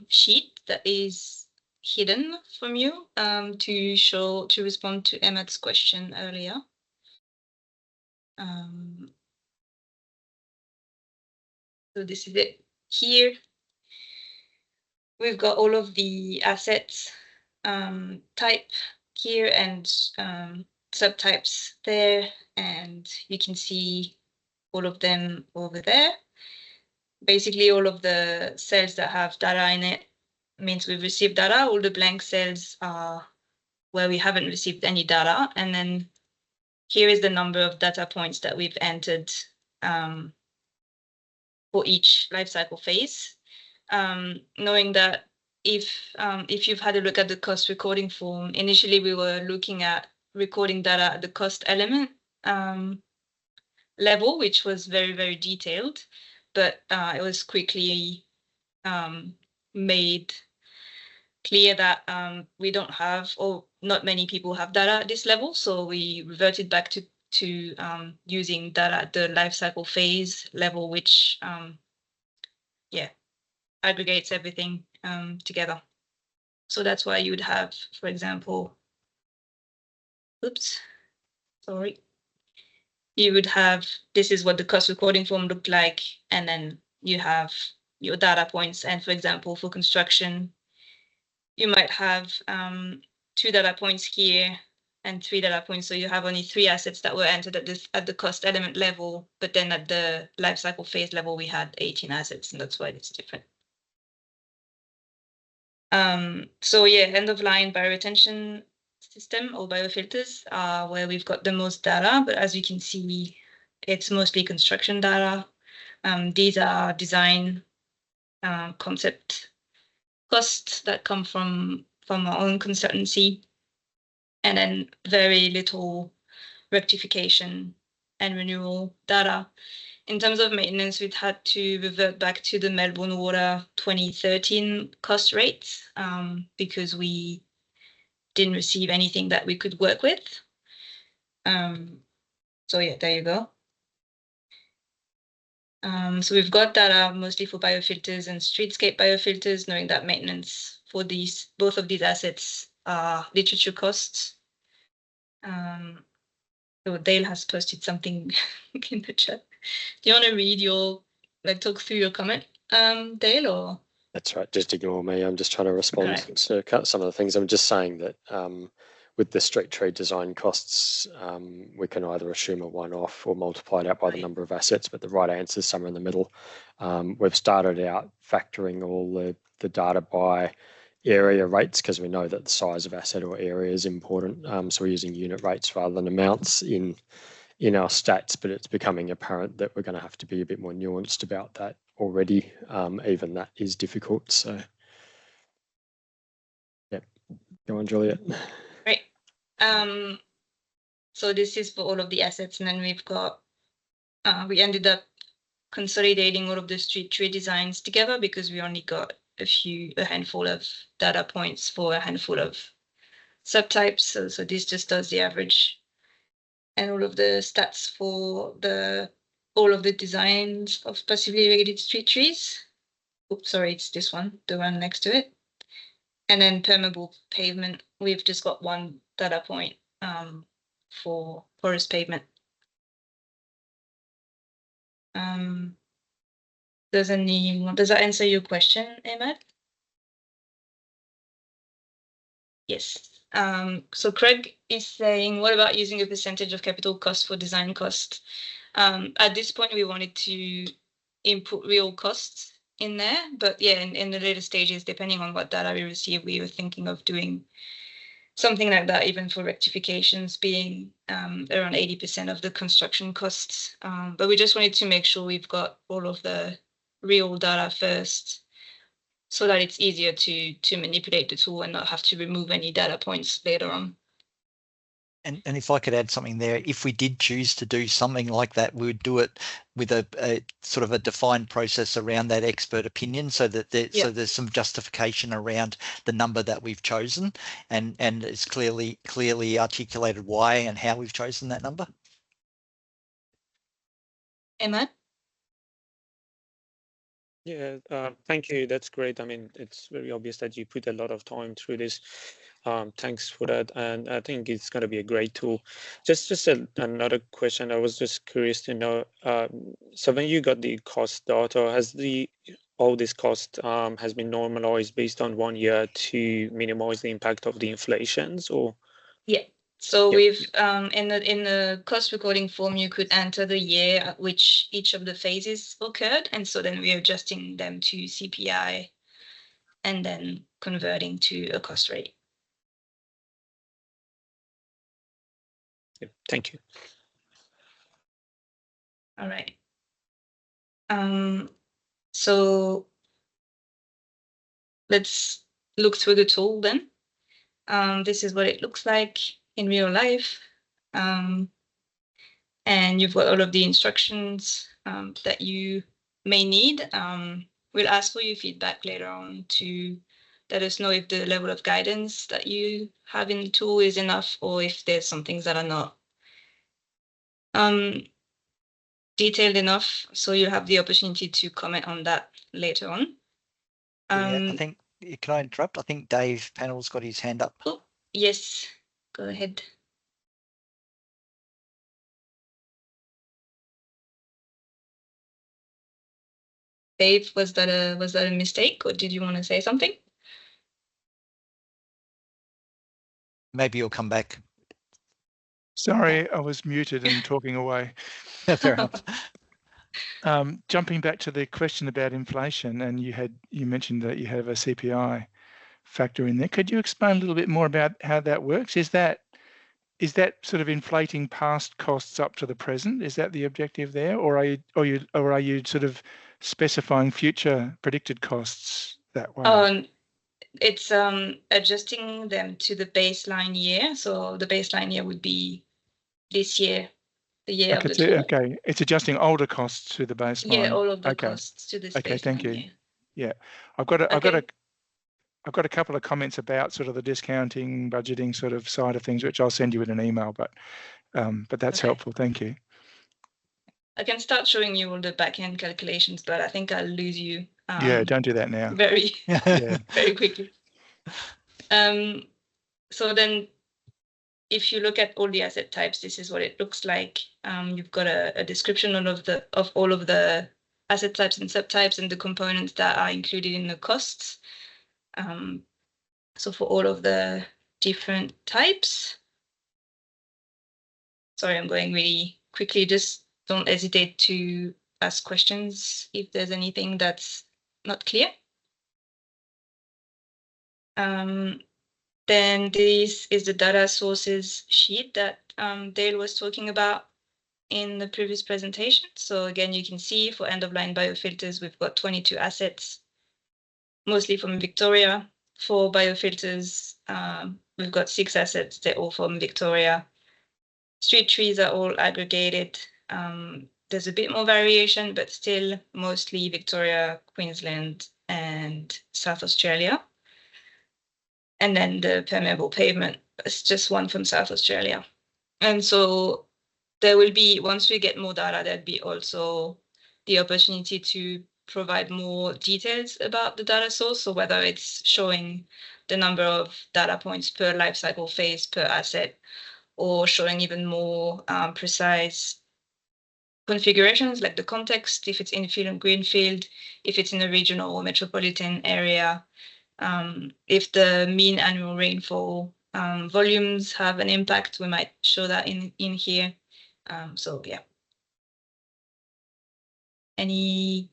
sheet that is hidden from you to respond to Emmett's question earlier. So this is it. Here we've got all of the assets type here and subtypes there, and you can see all of them over there. Basically, all of the cells that have data in it means we've received data. All the blank cells are where we haven't received any data. And then here is the number of data points that we've entered for each life cycle phase. Knowing that if you've had a look at the cost recording form, initially we were looking at recording data at the cost element level, which was very, very detailed, but it was quickly made clear that we don't have, or not many people have data at this level. So we reverted back to using data at the life cycle phase level, which aggregates everything together. So that's why you would have, for example, you would have, this is what the cost recording form looked like, and then you have your data points. And for example, for construction, you might have 2 data points here and 3 data points. So you have only 3 assets that were entered at the cost element level, but then at the life cycle phase level, we had 18 assets, and that's why it's different. So yeah, end of line bioretention system or biofilters are where we've got the most data, but as you can see, it's mostly construction data. These are design concept costs that come from our own consultancy, and then very little rectification and renewal data. In terms of maintenance, we'd had to revert back to the Melbourne Water 2013 cost rates because we didn't receive anything that we could work with. So yeah, there you go. So we've got data mostly for biofilters and streetscape biofilters, knowing that maintenance for both of these assets are literature costs. So Dale has posted something in the chat. Do you want to read talk through your comment, Dale, or? That's right. Just ignore me. I'm just trying to respond to some of the things. I'm just saying that with the street tree design costs, we can either assume a one-off or multiply it out by the number of assets, but the right answer is somewhere in the middle. We've started out factoring all the data by area rates because we know that the size of asset or area is important. So we're using unit rates rather than amounts in our stats, but it's becoming apparent that we're going to have to be a bit more nuanced about that already. Even that is difficult. So, yeah, go on, Juliet. Great. So this is for all of the assets, and then we've got, we ended up consolidating all of the street tree designs together because we only got a handful of data points for a handful of subtypes. So this just does the average and all of the stats for all of the designs of passively irrigated street trees. Oops, sorry, it's this one, the one next to it. And then permeable pavement, we've just got one data point for porous pavement. Does that answer your question, Ahmed? Yes. So Craig is saying, what about using a percentage of capital cost for design cost? At this point, we wanted to input real costs in there, but yeah, in the later stages, depending on what data we receive, we were thinking of doing something like that, even for rectifications being around 80% of the construction costs. But we just wanted to make sure we've got all of the real data first, so that it's easier to manipulate the tool and not have to remove any data points later on. And if I could add something there, if we did choose to do something like that, we would do it with a sort of a defined process around that expert opinion, so that so there's some justification around the number that we've chosen, and it's clearly articulated why and how we've chosen that number. Emma? Yeah, thank you. That's great. I mean, it's very obvious that you put a lot of time through this. Thanks for that. And I think it's going to be a great tool. Just another question. I was just curious to know. So when you got the cost data, has all this cost has been normalized based on 1 year to minimize the impact of the inflations, or? Yeah. So we've in the cost recording form, you could enter the year at which each of the phases occurred, and so then we're adjusting them to CPI and then converting to a cost rate. Thank you. All right. So let's look through the tool then. This is what it looks like in real life. And you've got all of the instructions that you may need. We'll ask for your feedback later on to let us know if the level of guidance that you have in the tool is enough, or if there's some things that are not detailed enough. So you'll have the opportunity to comment on that later on. I think, can I interrupt? I think Dave Panel's got his hand up. Oh, yes, go ahead. Dave, was that a mistake, or did you want to say something? Maybe you'll come back. Sorry, I was muted and talking away. Fair enough. Jumping back to the question about inflation, and you mentioned that you have a CPI factor in there. Could you explain a little bit more about how that works? Is that is that sort of inflating past costs up to the present? Is that the objective there, or are you sort of specifying future predicted costs that way? It's adjusting them to the baseline year. So the baseline year would be this year, the year of the tool. Okay, it's adjusting older costs to the baseline. Yeah, all of the costs to this baseline. Okay, thank you. Year. Yeah, I've got a couple of comments about sort of the discounting, budgeting sort of side of things, which I'll send you in an email. But that's helpful. Thank you. I can start showing you all the back-end calculations, but I think I'll lose you. Yeah, don't do that now. Very, very quickly. So then, if you look at all the asset types, this is what it looks like. You've got a description of all of the asset types and subtypes and the components that are included in the costs. So for all of the different types. Sorry, I'm going really quickly. Just don't hesitate to ask questions if there's anything that's not clear. Then this is the data sources sheet that Dale was talking about in the previous presentation. So again, you can see for end-of-line biofilters, we've got 22 assets, mostly from Victoria. For biofilters, we've got 6 assets. They're all from Victoria. Street trees are all aggregated. There's a bit more variation, but still mostly Victoria, Queensland, and South Australia. And then the permeable pavement is just one from South Australia. And so there will be, once we get more data, there'll be also the opportunity to provide more details about the data source. So whether it's showing the number of data points per life cycle phase per asset, or showing even more precise configurations like the context, if it's infield and greenfield, if it's in a regional or metropolitan area, if the mean annual rainfall volumes have an impact, we might show that in here. So yeah. Any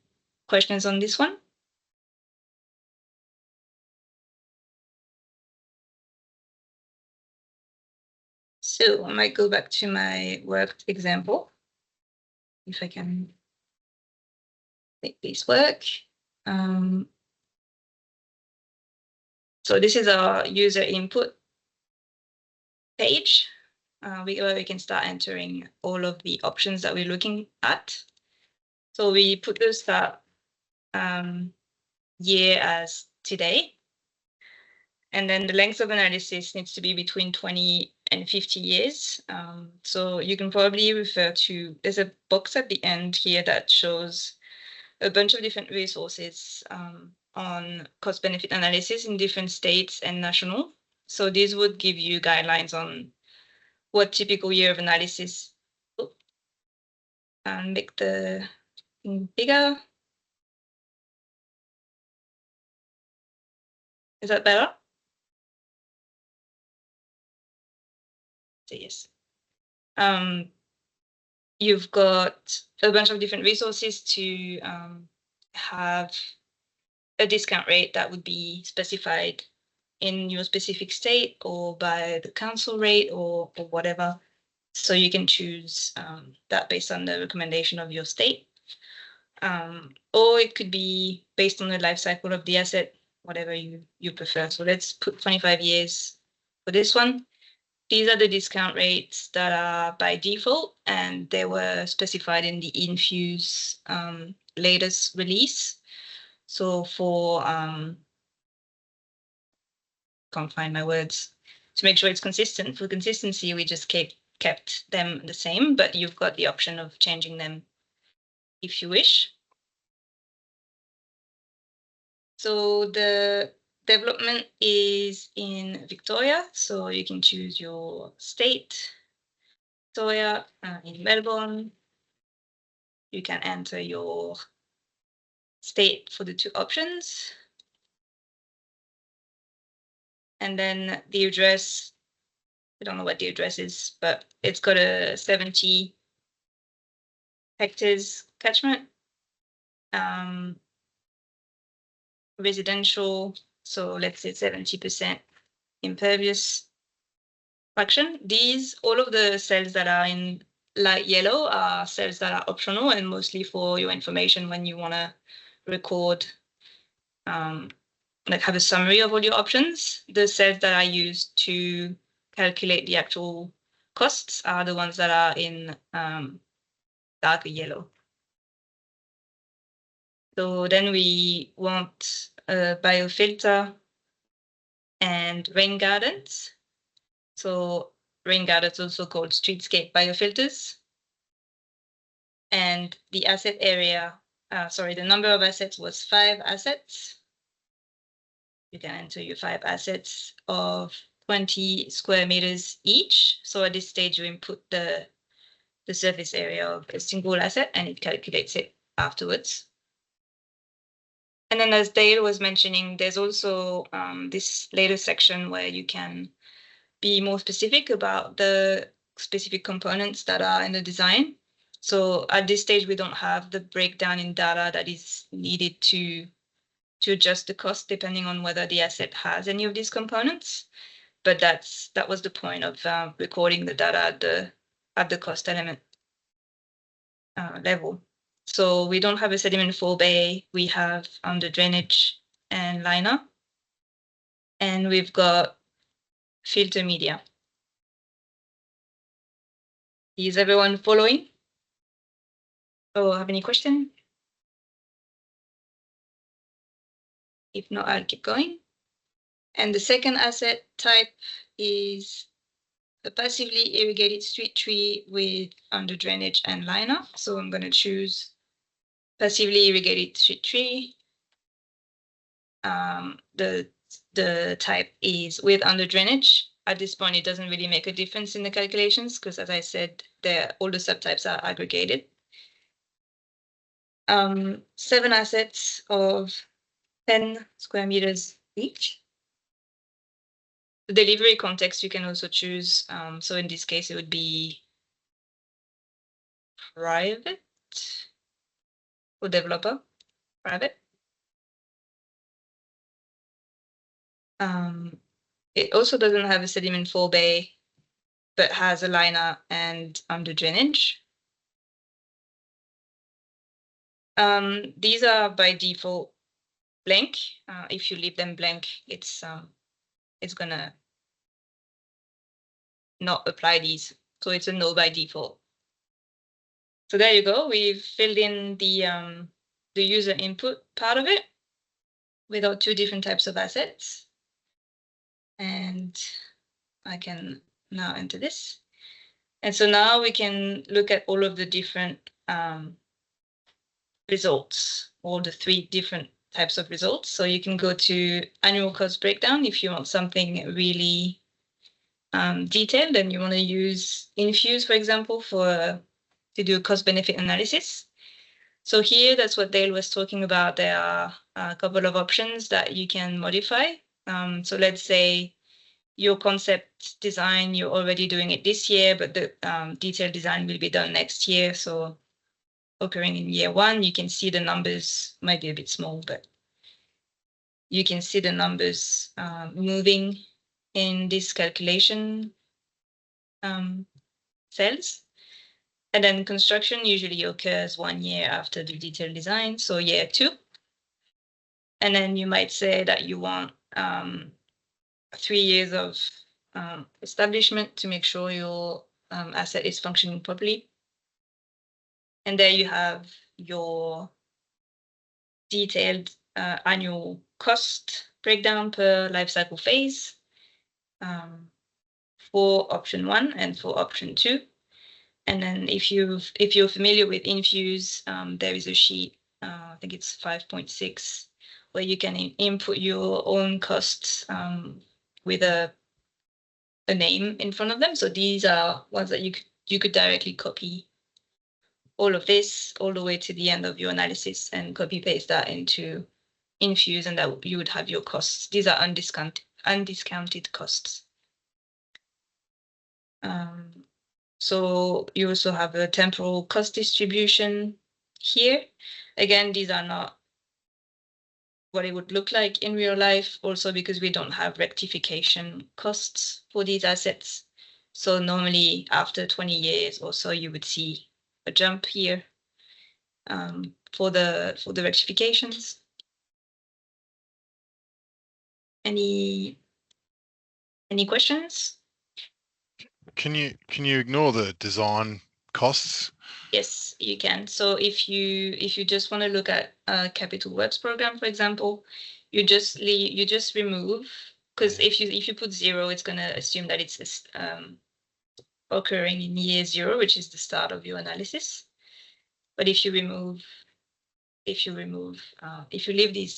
questions on this one? So I might go back to my worked example, if I can make this work. So this is our user input page, where we can start entering all of the options that we're looking at. So we put the start year as today. And then the length of analysis needs to be between 20 and 50 years. So you can probably refer to, there's a box at the end here that shows a bunch of different resources on cost benefit analysis in different states and national. So these would give you guidelines on what typical year of analysis, and make the thing bigger. Is that better? So yes. You've got a bunch of different resources to have a discount rate that would be specified in your specific state or by the council rate or whatever. So you can choose that based on the recommendation of your state. Or it could be based on the life cycle of the asset, whatever you prefer. So let's put 25 years for this one. These are the discount rates that are by default, and they were specified in the Infuse latest release. So for, can't find my words, to make sure it's consistent. For consistency, we just kept them the same, but you've got the option of changing them if you wish. So the development is in Victoria, so you can choose your state. Victoria, in Melbourne, you can enter your state for the 2 options. And then the address, I don't know what the address is, but it's got a 70 hectares catchment. Residential, so let's say 70% impervious action. All of the cells that are in light yellow are cells that are optional and mostly for your information when you want to record, like have a summary of all your options. The cells that are used to calculate the actual costs are the ones that are in darker yellow. So then we want a biofilter and rain gardens. So rain gardens also called streetscape biofilters. And the asset area, the number of assets was 5 assets. You can enter your 5 assets of 20 square meters each. So at this stage, you input the surface area of a single asset and it calculates it afterwards. And then as Dale was mentioning, there's also this later section where you can be more specific about the specific components that are in the design. So at this stage, we don't have the breakdown in data that is needed to adjust the cost depending on whether the asset has any of these components. But that was the point of recording the data at the cost element level. So we don't have a sediment fall bay. We have under drainage and liner. And we've got filter media. Is everyone following? Or have any question? If not, I'll keep going. And the second asset type is a passively irrigated street tree with under drainage and liner. So I'm going to choose passively irrigated street tree. The type is with under drainage. At this point, it doesn't really make a difference in the calculations because, as I said, all the subtypes are aggregated. 7 assets of 10 square meters each. The delivery context you can also choose. So in this case, it would be private or developer, private. It also doesn't have a sediment fall bay, but has a liner and under drainage. These are by default blank. If you leave them blank, it's gonna not apply these. So it's a no by default. So there you go. We've filled in the user input part of it with our 2 different types of assets. And I can now enter this. And so now we can look at all of the different results, all the 3 different types of results. So you can go to annual cost breakdown if you want something really detailed and you want to use Infuse, for example, to do a cost benefit analysis. So here, that's what Dale was talking about. There are a couple of options that you can modify. So let's say your concept design, you're already doing it this year, but the detailed design will be done next year. So occurring in year 1, you can see the numbers might be a bit small, but you can see the numbers moving in this calculation cells. And then construction usually occurs 1 year after the detailed design, so year 2. And then you might say that you want 3 years of establishment to make sure your asset is functioning properly. And there you have your detailed annual cost breakdown per life cycle phase for option 1 and for option 2. And then if you're familiar with Infuse, there is a sheet, I think it's 5.6, where you can input your own costs with a name in front of them. So these are ones that you could directly copy all of this all the way to the end of your analysis and copy paste that into Infuse, and that you would have your costs. These are undiscounted costs. So you also have a temporal cost distribution here. Again, these are not what it would look like in real life, also because we don't have rectification costs for these assets. So normally after 20 years or so, you would see a jump here for the rectifications. Any questions? Can you ignore the design costs? Yes, you can. So if you just want to look at a capital works program, for example, you just remove, because if you put 0, it's going to assume that it's occurring in year 0, which is the start of your analysis. But if you leave these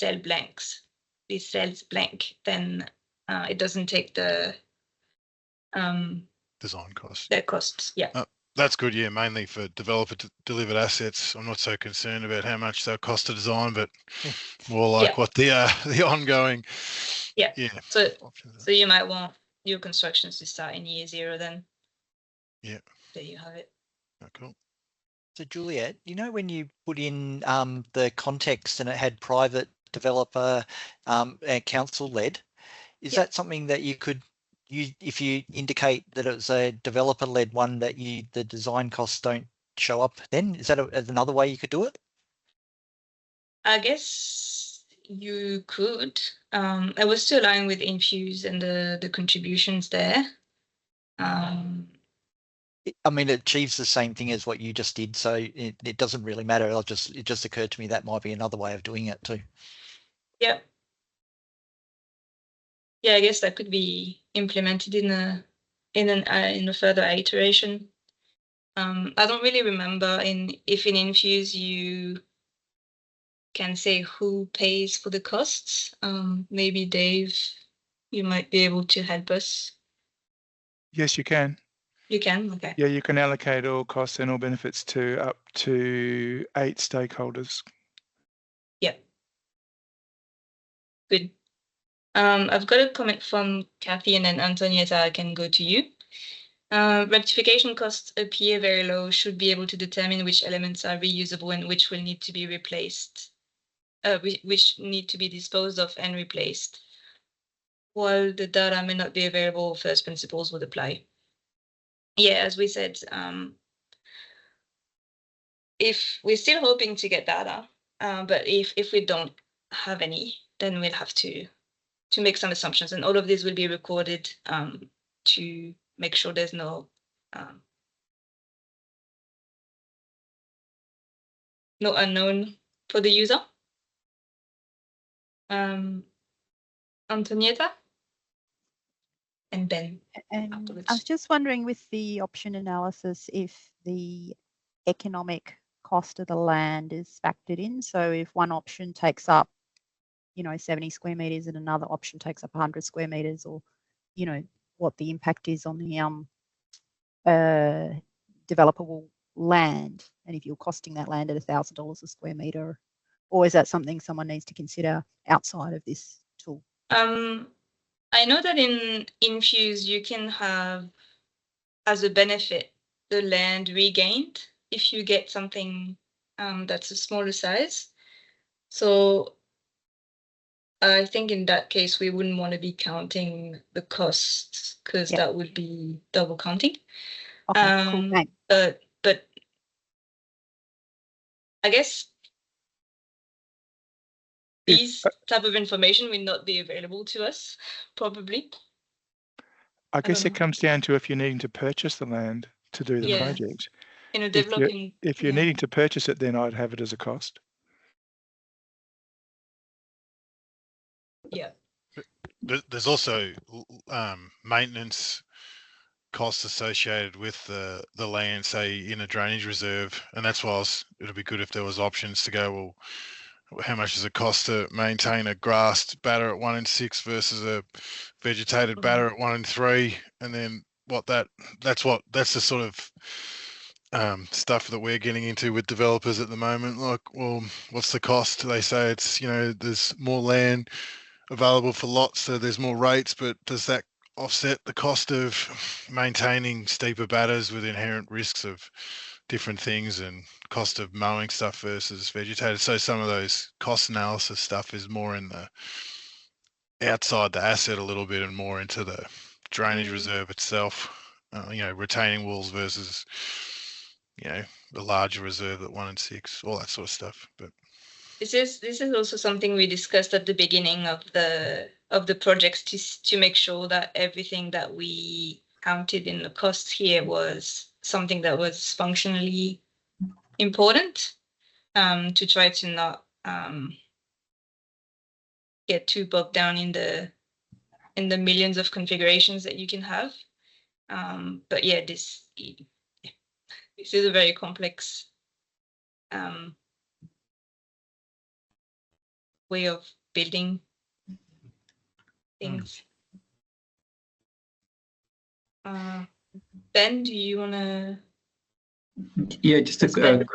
cells blank, then it doesn't take the design costs. Their costs, yeah. That's good, yeah, mainly for developer delivered assets. I'm not so concerned about how much they'll cost to design, but more like what the ongoing So you might want your constructions to start in year 0 then. Yeah. There you have it. Oh, cool. So Juliet, you know when you put in the context and it had private developer and council led, is that something that you could use if you indicate that it was a developer led one, that the design costs don't show up then? Is that another way you could do it? I guess you could. I was still aligned with Infuse and the contributions there. I mean, it achieves the same thing as what you just did, so it doesn't really matter. It just occurred to me that might be another way of doing it too. Yep. Yeah, I guess that could be implemented in a further iteration. I don't really remember if in Infuse you can say who pays for the costs. Maybe Dave, you might be able to help us. Yes, you can. You can, okay. Yeah, you can allocate all costs and all benefits to up to 8 stakeholders. Yep. Good. I've got a comment from Kathy, and then Antonietta, I can go to you. Rectification costs appear very low, should be able to determine which elements are reusable and which will need to be replaced, which need to be disposed of and replaced. While the data may not be available, first principles would apply. Yeah, as we said, if we're still hoping to get data, but if we don't have any, then we'll have to make some assumptions, and all of this will be recorded to make sure there's no unknown for the user. Antonietta and Ben. And afterwards. I was just wondering, with the option analysis, if the economic cost of the land is factored in. So if one option takes up, 70 square meters and another option takes up 100 square meters, or, what the impact is on the developable land, and if you're costing that land at $1,000 a square meter, or is that something someone needs to consider outside of this tool? I know that in Infuse you can have as a benefit the land regained if you get something that's a smaller size. So I think in that case we wouldn't want to be counting the costs, because that would be double counting. Okay, cool. Thanks. But I guess these type of information will not be available to us, probably. I guess it comes down to if you're needing to purchase the land to do the project. In a developing, if you're needing to purchase it, then I'd have it as a cost. Yeah. There's also maintenance costs associated with the land, say in a drainage reserve, and that's why it'd be good if there was options to go, well, how much does it cost to maintain a grassed batter at 1 in 6 versus a vegetated batter at 1 in 3, and then that's the sort of stuff that we're getting into with developers at the moment. Like, well, what's the cost? They say it's, there's more land available for lots, so there's more rates, but does that offset the cost of maintaining steeper batters with inherent risks of different things, and cost of mowing stuff versus vegetated? So some of those cost analysis stuff is more in the outside the asset a little bit and more into the drainage reserve itself. retaining walls versus, the larger reserve at 1 and 6, all that sort of stuff. But this is also something we discussed at the beginning of the projects to make sure that everything that we counted in the costs here was something that was functionally important, to try to not get too bogged down in the millions of configurations that you can have. But yeah, this is a very complex way of building things. Ben, do you want to? Yeah, just a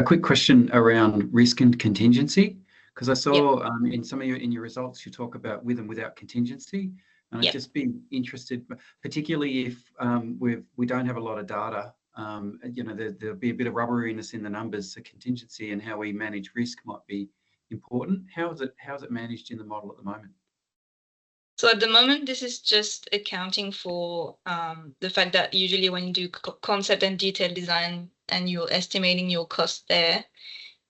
quick question around risk and contingency, because I saw in some of your results you talk about with and without contingency, and I'd just be interested, particularly if we don't have a lot of data. There'll be a bit of rubberiness in the numbers, so contingency and how we manage risk might be important. How is it managed in the model at the moment? So at the moment, this is just accounting for the fact that usually when you do concept and detailed design and you're estimating your cost there,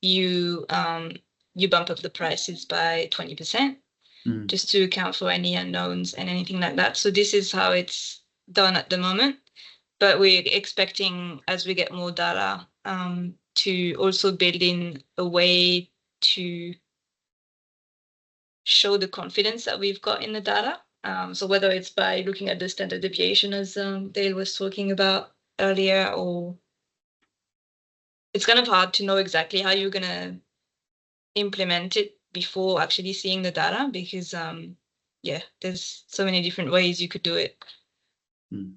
you bump up the prices by 20%, just to account for any unknowns and anything like that. So this is how it's done at the moment. But we're expecting, as we get more data, to also build in a way to show the confidence that we've got in the data. So whether it's by looking at the standard deviation, as Dale was talking about earlier, or it's kind of hard to know exactly how you're going to implement it before actually seeing the data, because there's so many different ways you could do it.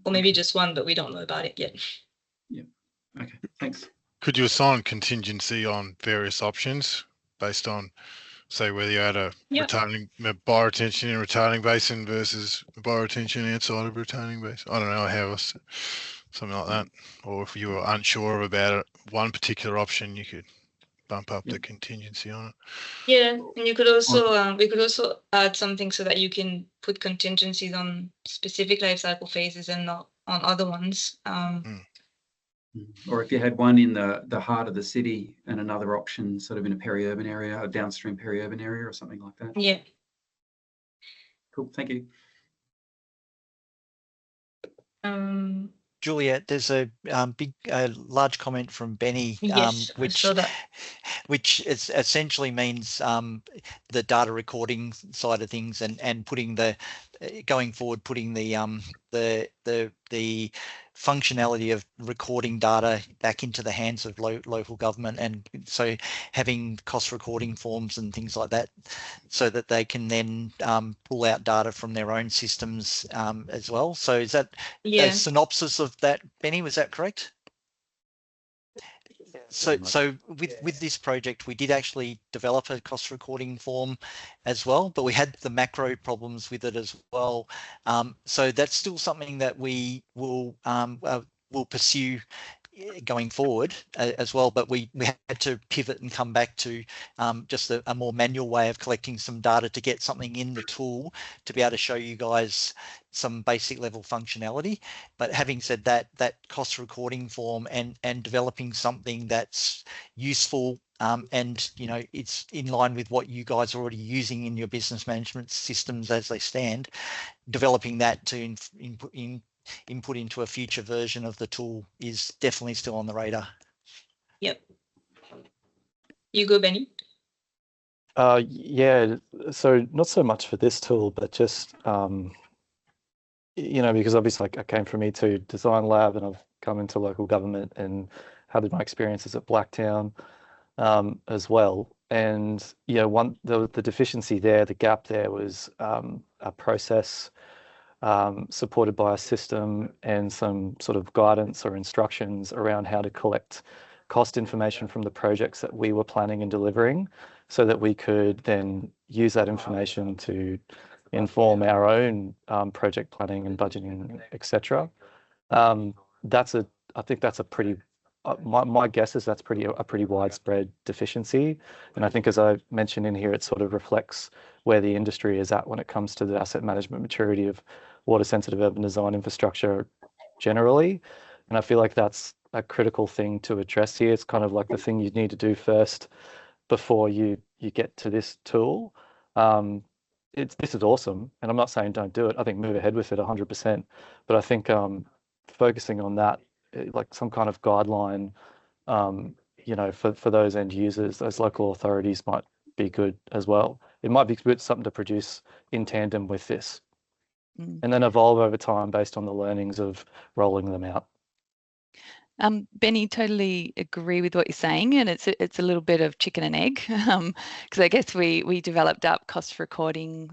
Or maybe just one, but we don't know about it yet. Yeah. Okay, thanks. Could you assign contingency on various options based on, say, whether you had a bioretention in retaining basin versus bioretention outside of retaining basin? I don't know how else, something like that. Or if you were unsure about one particular option, you could bump up the contingency on it. Yeah, and you could also we could also add something so that you can put contingencies on specific life cycle phases and not on other ones. Or if you had one in the heart of the city and another option sort of in a peri-urban area, a downstream peri-urban area or something like that. Yeah. Cool, thank you. Juliet, there's a large comment from Benny, which is essentially means the data recording side of things, and putting going forward, putting the functionality of recording data back into the hands of local government, and so having cost recording forms and things like that, so that they can then pull out data from their own systems as well. So is that a synopsis of that, Benny? Was that correct? So with this project, we did actually develop a cost recording form as well, but we had the macro problems with it as well. So that's still something that we will pursue going forward as well, but we had to pivot and come back to just a more manual way of collecting some data to get something in the tool to be able to show you guys some basic level functionality. But having said that, that cost recording form and developing something that's useful and it's in line with what you guys are already using in your business management systems as they stand, developing that to input into a future version of the tool is definitely still on the radar. Yep. You go, Benny. Yeah, so not so much for this tool, but just because obviously I came from E2 Design Lab and I've come into local government and had my experiences at Blacktown as well. And the deficiency there, the gap there was a process supported by a system and some sort of guidance or instructions around how to collect cost information from the projects that we were planning and delivering, so that we could then use that information to inform our own project planning and budgeting, etc. I think that's a pretty, my guess is that's a pretty widespread deficiency. And I think, as I mentioned in here, it sort of reflects where the industry is at when it comes to the asset management maturity of water sensitive urban design infrastructure generally. And I feel like that's a critical thing to address here. It's kind of like the thing you need to do first before you get to this tool. This is awesome, and I'm not saying don't do it. I think move ahead with it 100%. But I think focusing on that, like some kind of guideline, you know, for those end users, those local authorities might be good as well. It might be good something to produce in tandem with this, and then evolve over time based on the learnings of rolling them out. Benny, totally agree with what you're saying, and it's a little bit of chicken and egg, because I guess we developed up cost recording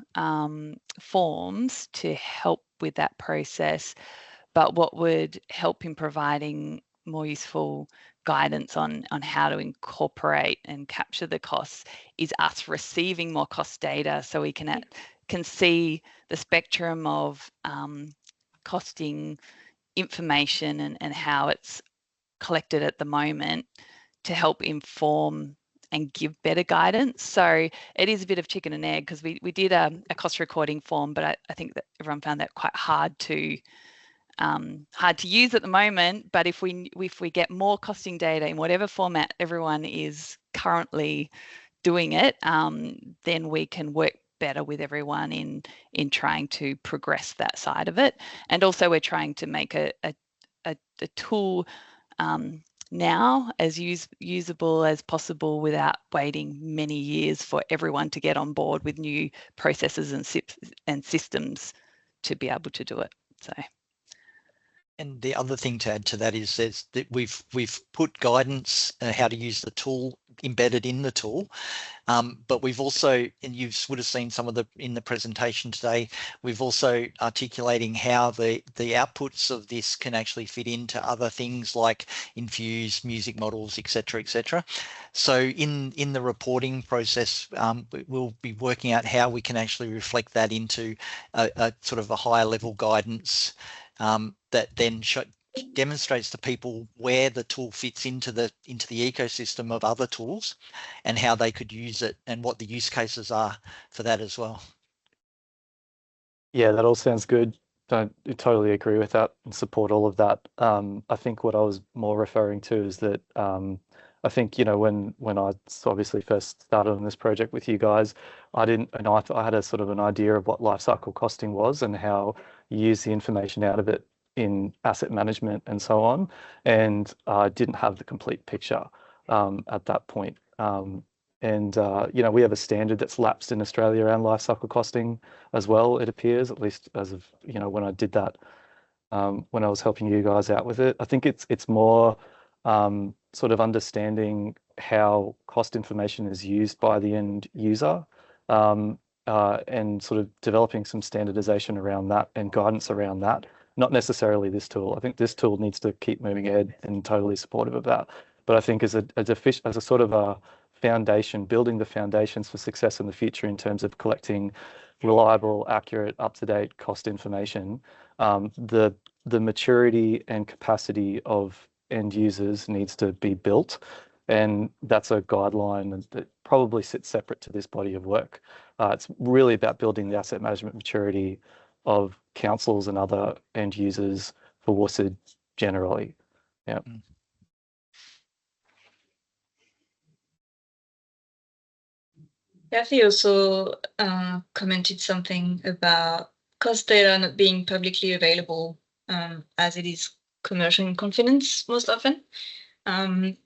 forms to help with that process. But what would help in providing more useful guidance on how to incorporate and capture the costs is us receiving more cost data, so we can see the spectrum of costing information and how it's collected at the moment to help inform and give better guidance. So it is a bit of chicken and egg, because we did a cost recording form, but I think that everyone found that quite hard to use at the moment. But if we get more costing data in whatever format everyone is currently doing it, then we can work better with everyone in trying to progress that side of it. And also we're trying to make a tool now as usable as possible without waiting many years for everyone to get on board with new processes and systems to be able to do it. So. And the other thing to add to that is that we've put guidance how to use the tool embedded in the tool, but we've also, and you would have seen some of in the presentation today, we've also articulating how the outputs of this can actually fit into other things like Infuse, music models, etc., etc. So in the reporting process, we'll be working out how we can actually reflect that into a sort of a higher level guidance that then demonstrates to people where the tool fits into the ecosystem of other tools and how they could use it and what the use cases are for that as well. Yeah, that all sounds good. I totally agree with that and support all of that. I think what I was more referring to is that I think, you know, when I obviously first started on this project with you guys, I had a sort of an idea of what lifecycle costing was and how you use the information out of it in asset management and so on, and I didn't have the complete picture at that point. You know, we have a standard that's lapsed in Australia around lifecycle costing as well, it appears, at least as of, you know, when I did that, when I was helping you guys out with it. I think it's more sort of understanding how cost information is used by the end user, and sort of developing some standardization around that and guidance around that. Not necessarily this tool. I think this tool needs to keep moving ahead, and totally supportive of that. But I think as a sort of a foundation, building the foundations for success in the future in terms of collecting reliable, accurate, up-to-date cost information, the maturity and capacity of end users needs to be built, and that's a guideline that probably sits separate to this body of work. It's really about building the asset management maturity of councils and other end users for WSID generally. Yeah. Kathy also commented something about cost data not being publicly available, as it is commercial in confidence most often. There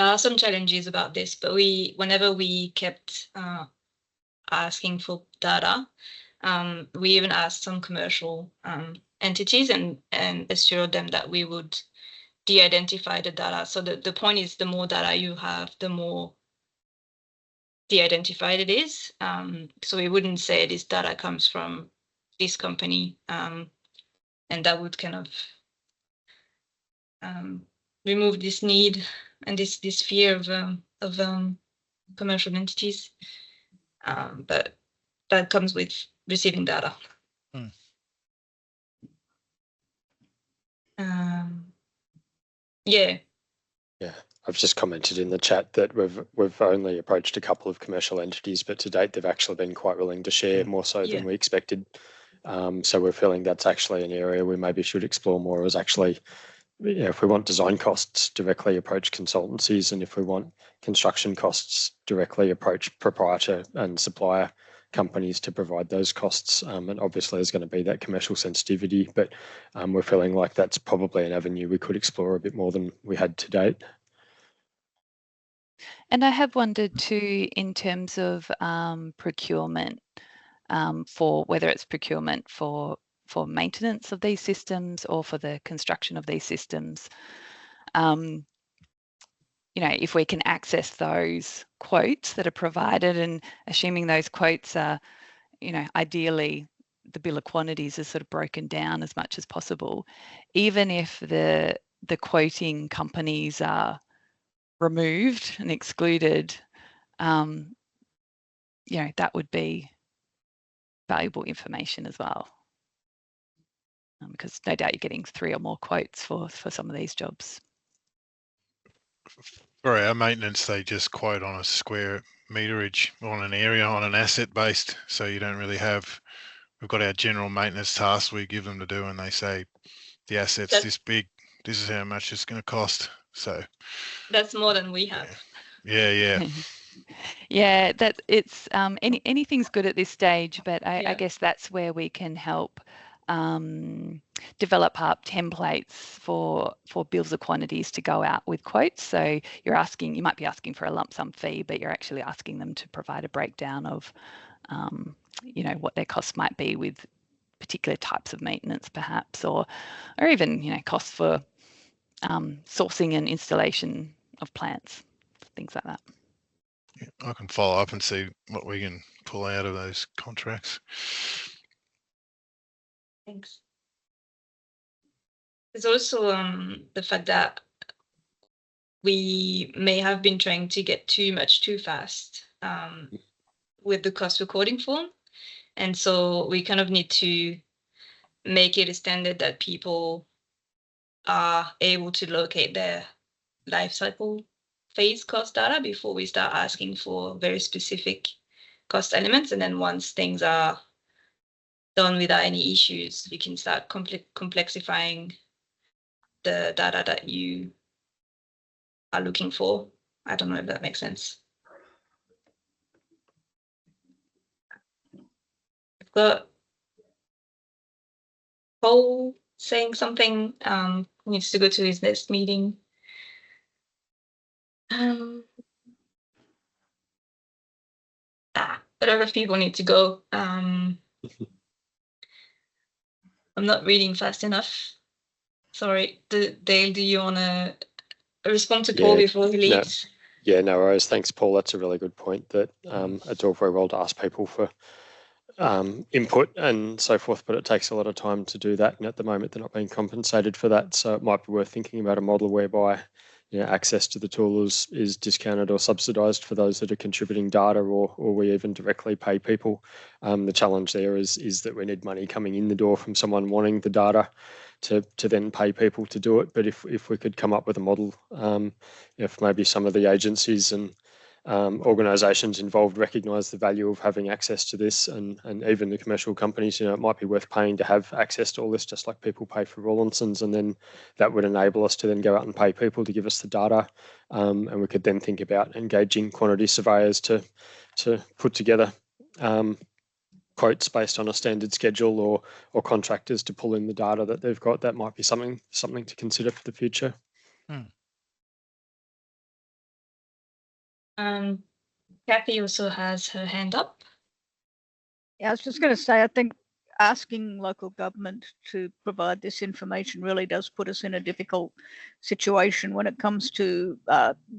are some challenges about this, but whenever we kept asking for data, we even asked some commercial entities and assured them that we would de-identify the data. So the point is, the more data you have, the more de-identified it is. So we wouldn't say this data comes from this company, and that would kind of remove this need and this fear of commercial entities. But that comes with receiving data. Yeah. Yeah, I've just commented in the chat that we've only approached a couple of commercial entities, but to date they've actually been quite willing to share, more so than we expected. So we're feeling that's actually an area we maybe should explore more, is actually, if we want design costs, directly approach consultancies, and if we want construction costs, directly approach proprietor and supplier companies to provide those costs. And obviously there's going to be that commercial sensitivity, but we're feeling like that's probably an avenue we could explore a bit more than we had to date. And I have wondered too, in terms of procurement, for whether it's procurement for maintenance of these systems or for the construction of these systems, if we can access those quotes that are provided, and assuming those quotes are, ideally the bill of quantities is sort of broken down as much as possible, even if the quoting companies are removed and excluded, that would be valuable information as well, because no doubt you're getting 3 or more quotes for some of these jobs. For our maintenance, they just quote on a square meterage, on an area, on an asset based, so you don't really have, we've got our general maintenance tasks we give them to do, and they say the asset's this big, this is how much it's going to cost. So that's more than we have. Yeah. Yeah, that it's anything's good at this stage, but I guess that's where we can help develop up templates for bills of quantities to go out with quotes. So you might be asking for a lump sum fee, but you're actually asking them to provide a breakdown of what their costs might be with particular types of maintenance, perhaps, or even costs for sourcing and installation of plants, things like that. I can follow up and see what we can pull out of those contracts. Thanks. There's also the fact that we may have been trying to get too much too fast with the cost recording form. And so we kind of need to make it a standard that people are able to locate their life cycle phase cost data before we start asking for very specific cost elements. And then once things are done without any issues, you can start complexifying the data that you are looking for. I don't know if that makes sense. I've got Paul saying something, needs to go to his next meeting. But other people need to go. I'm not reading fast enough. Sorry, Dale, do you want to respond to Paul before he leaves? No worries. Thanks, Paul. That's a really good point, that it's all very well to ask people for input and so forth, but it takes a lot of time to do that, and at the moment they're not being compensated for that. So it might be worth thinking about a model whereby access to the tool is discounted or subsidised for those that are contributing data, or we even directly pay people. The challenge there is that we need money coming in the door from someone wanting the data to then pay people to do it. But if we could come up with a model, if maybe some of the agencies and organisations involved recognise the value of having access to this, and even the commercial companies, it might be worth paying to have access to all this, just like people pay for Rawlinsons, and then that would enable us to then go out and pay people to give us the data, and we could then think about engaging quantity surveyors to put together quotes based on a standard schedule, or contractors to pull in the data that they've got. That might be something to consider for the future. Kathy also has her hand up. Yeah, I was just going to say, I think asking local government to provide this information really does put us in a difficult situation when it comes to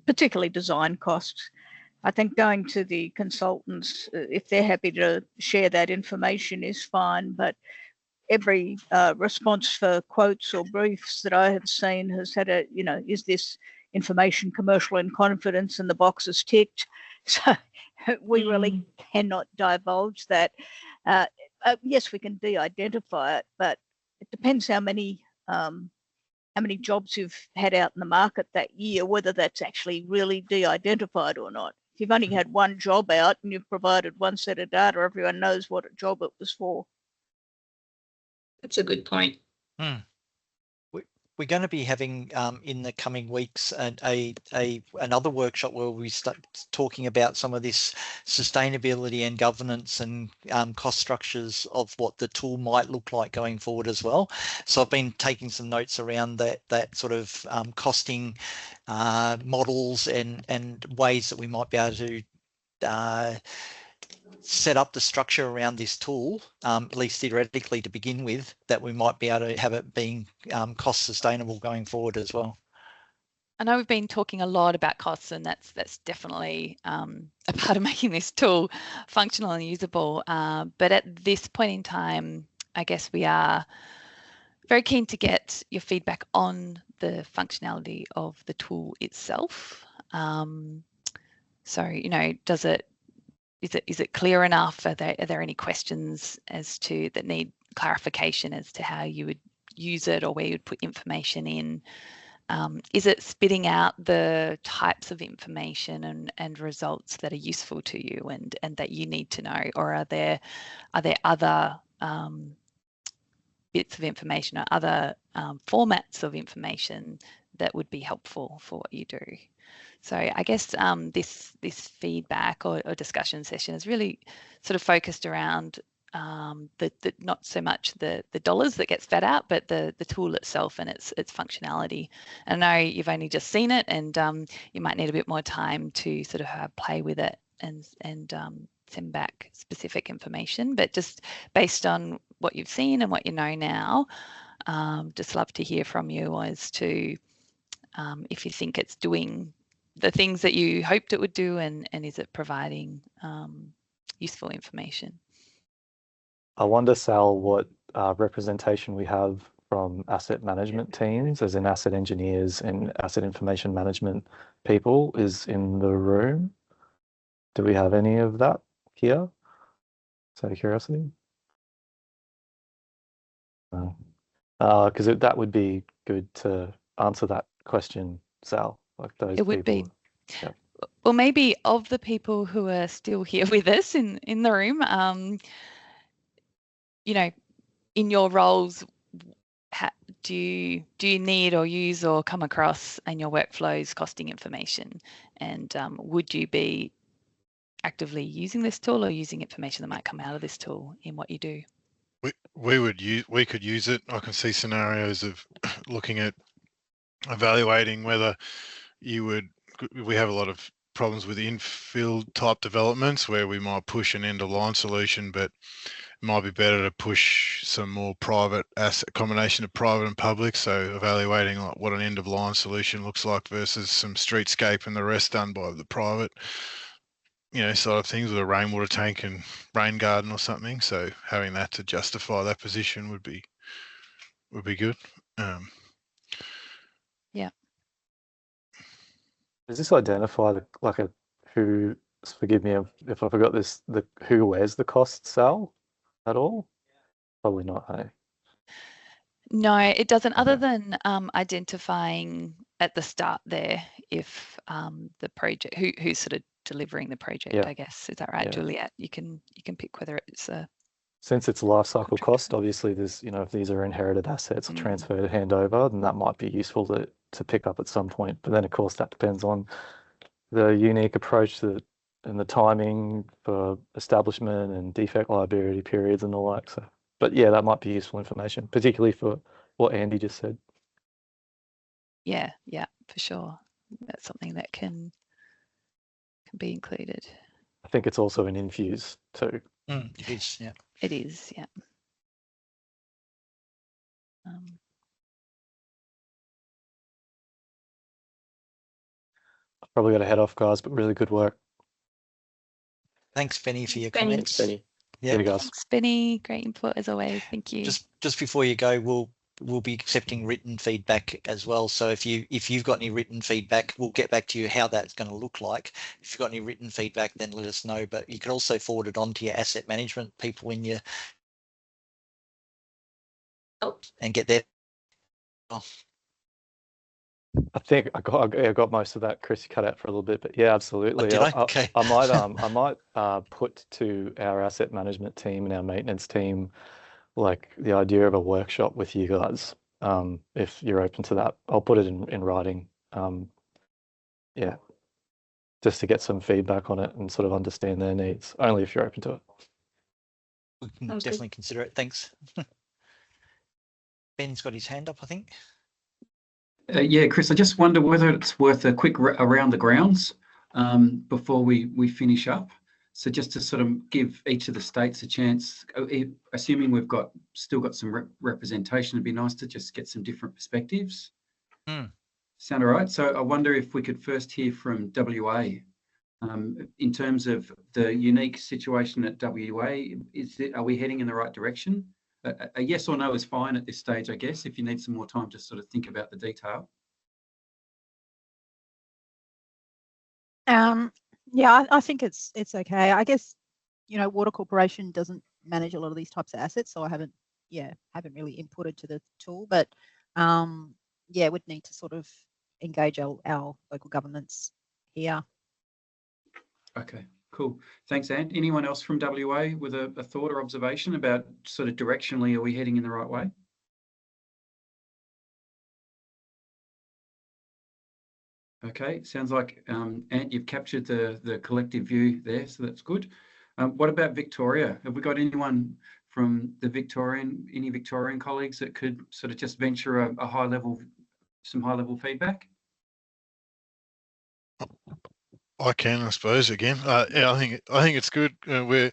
particularly design costs. I think going to the consultants, if they're happy to share that information, is fine, but every response for quotes or briefs that I have seen has had a, is this information commercial in confidence, and the box is ticked. So we really cannot divulge that. Yes, we can de-identify it, but it depends how many jobs you've had out in the market that year, whether that's actually really de-identified or not. If you've only had one job out and you've provided one set of data, everyone knows what job it was for. That's a good point. We're going to be having in the coming weeks another workshop where we start talking about some of this sustainability and governance and cost structures of what the tool might look like going forward as well. So I've been taking some notes around that sort of costing models and ways that we might be able to set up the structure around this tool, at least theoretically to begin with, that we might be able to have it being cost sustainable going forward as well. I know we've been talking a lot about costs, and that's definitely a part of making this tool functional and usable. But at this point in time, I guess we are very keen to get your feedback on the functionality of the tool itself. So, you know, is it clear enough? Are there any questions as to that need clarification as to how you would use it or where you'd put information in? Is it spitting out the types of information and results that are useful to you and that you need to know, or are there other bits of information or other formats of information that would be helpful for what you do? So I guess this feedback or discussion session is really sort of focused around the not so much the dollars that get spat out, but the tool itself and its functionality. And I know you've only just seen it, and you might need a bit more time to sort of play with it and send back specific information. But just based on what you've seen and what you know now, just love to hear from you as to if you think it's doing the things that you hoped it would do, and is it providing useful information? I wonder, Sal, what representation we have from asset management teams, as in asset engineers and asset information management people, is in the room. Do we have any of that here? Just out of curiosity. Because that would be good to answer that question, Sal. Like those it would people. Be. Yeah. Well, maybe of the people who are still here with us in the room, you know, in your roles, do you need or use or come across in your workflows costing information? And would you be actively using this tool or using information that might come out of this tool in what you do? We could use it. I can see scenarios of looking at evaluating whether we have a lot of problems with infield type developments where we might push an end of line solution, but it might be better to push some more private asset combination of private and public. So evaluating like what an end of line solution looks like versus some streetscape and the rest done by the private, you know, sort of things with a rainwater tank and rain garden or something. So having that to justify that position would be good. Yeah. Does this identify who? Forgive me if I forgot this. Who wears the cost, Sal, at all? Probably not. Hey. No, it doesn't. Other than identifying at the start there if the project who's sort of delivering the project. Yeah. I guess is that right, yeah. Juliet? You can pick whether it's a. Since it's a life cycle cost, obviously there's, you know, if these are inherited assets or transferred handover, then that might be useful to pick up at some point. But then of course that depends on the unique approach and the timing for establishment and defect liability periods and the like. So, but yeah, that might be useful information, particularly for what Andy just said. Yeah, for sure. That's something that can be included. I think it's also an infuse too. It is, yeah. It is, yeah. I've probably got to head off, guys, but really good work. Thanks, Benny, for your comments. Benny. Yeah, guys. Thanks, Benny. Great input as always. Thank you. Just before you go, we'll be accepting written feedback as well. So if you've got any written feedback, we'll get back to you how that's going to look like. If you've got any written feedback, then let us know. But you can also forward it on to your asset management people in your and get their. I think I got most of that. Chris, you cut out for a little bit, but yeah, absolutely. Did I? Okay. I might put to our asset management team and our maintenance team like the idea of a workshop with you guys, if you're open to that. I'll put it in writing. Yeah, just to get some feedback on it and sort of understand their needs, only if you're open to it. We can definitely consider it. Thanks. Ben's got his hand up, I think. Yeah, Chris, I just wonder whether it's worth a quick around the grounds before we finish up. So just to sort of give each of the states a chance, assuming we've still got some representation, it'd be nice to just get some different perspectives. Sound all right? So I wonder if we could first hear from WA. In terms of the unique situation at WA, are we heading in the right direction? A yes or no is fine at this stage, I guess, if you need some more time to sort of think about the detail. Yeah, I think it's okay. I guess, Water Corporation doesn't manage a lot of these types of assets, so I haven't really inputted to the tool, but yeah, would need to sort of engage our local governments here. Okay, cool. Thanks, Anne. Anyone else from WA with a thought or observation about sort of directionally, are we heading in the right way? Okay, sounds like, Ant, you've captured the collective view there, so that's good. What about Victoria? Have we got anyone from any Victorian colleagues that could sort of just venture some high level feedback? I can, I suppose, again. Yeah, I think it's good. We're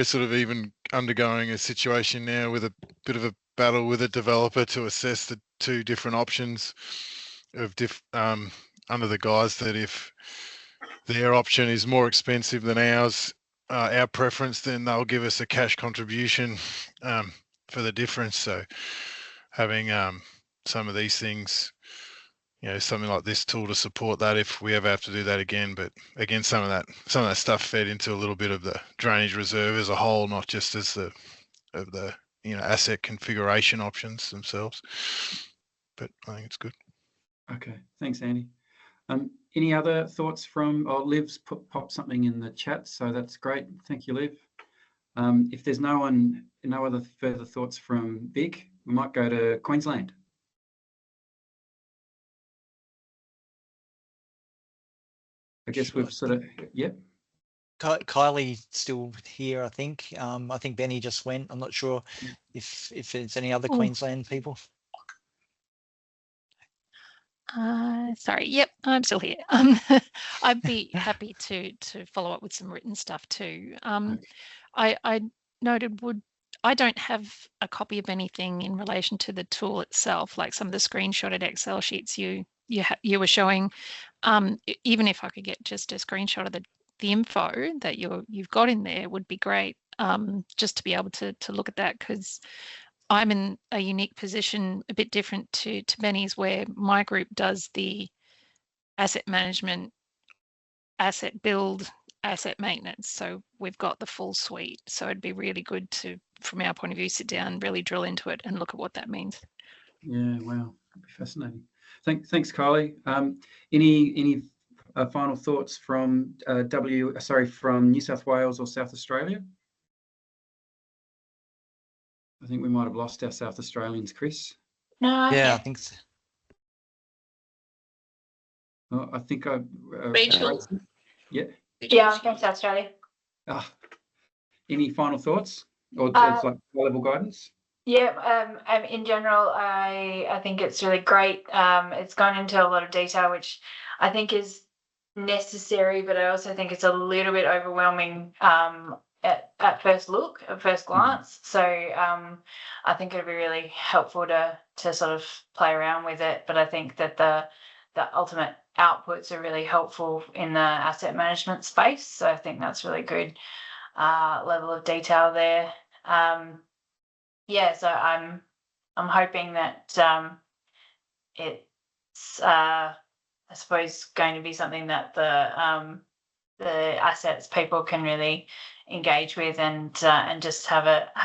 sort of even undergoing a situation now with a bit of a battle with a developer to assess the two different options of under the guise that if their option is more expensive than ours, our preference, then they'll give us a cash contribution for the difference. So having some of these things, something like this tool to support that if we ever have to do that again. But again, some of that stuff fed into a little bit of the drainage reserve as a whole, not just as the asset configuration options themselves. But I think it's good. Okay, thanks, Andy. Any other thoughts from Liv's popped something in the chat, so that's great. Thank you, Liv. If there's no other further thoughts from Vic, we might go to Queensland. I guess we've sort of, yep. Kylie's still here, I think. I think Benny just went. I'm not sure if there's any other Queensland people. Sorry, yep, I'm still here. I'd be happy to follow up with some written stuff too. I noted I don't have a copy of anything in relation to the tool itself, like some of the screenshotted Excel sheets you were showing. Even if I could get just a screenshot of the info that you've got in there would be great, just to be able to look at that, because I'm in a unique position, a bit different to Benny's, where my group does the asset management, asset build, asset maintenance. So we've got the full suite. So it'd be really good to, from our point of view, sit down, really drill into it and look at what that means. Yeah, wow, that'd be fascinating. Thanks, Kylie. Any final thoughts from from New South Wales or South Australia? I think we might have lost our South Australians, Chris. No. Yeah, I think so. Oh, I think Rachel. Yeah. Yeah, I'm from South Australia. Any final thoughts or like high-level guidance? Yeah, in general, I think it's really great. It's gone into a lot of detail, which I think is necessary, but I also think it's a little bit overwhelming at first look, at first glance. So I think it'd be really helpful to sort of play around with it. But I think that the ultimate outputs are really helpful in the asset management space. So I think that's really good level of detail there. Yeah, so I'm hoping that it's I suppose going to be something that the assets people can really engage with and just have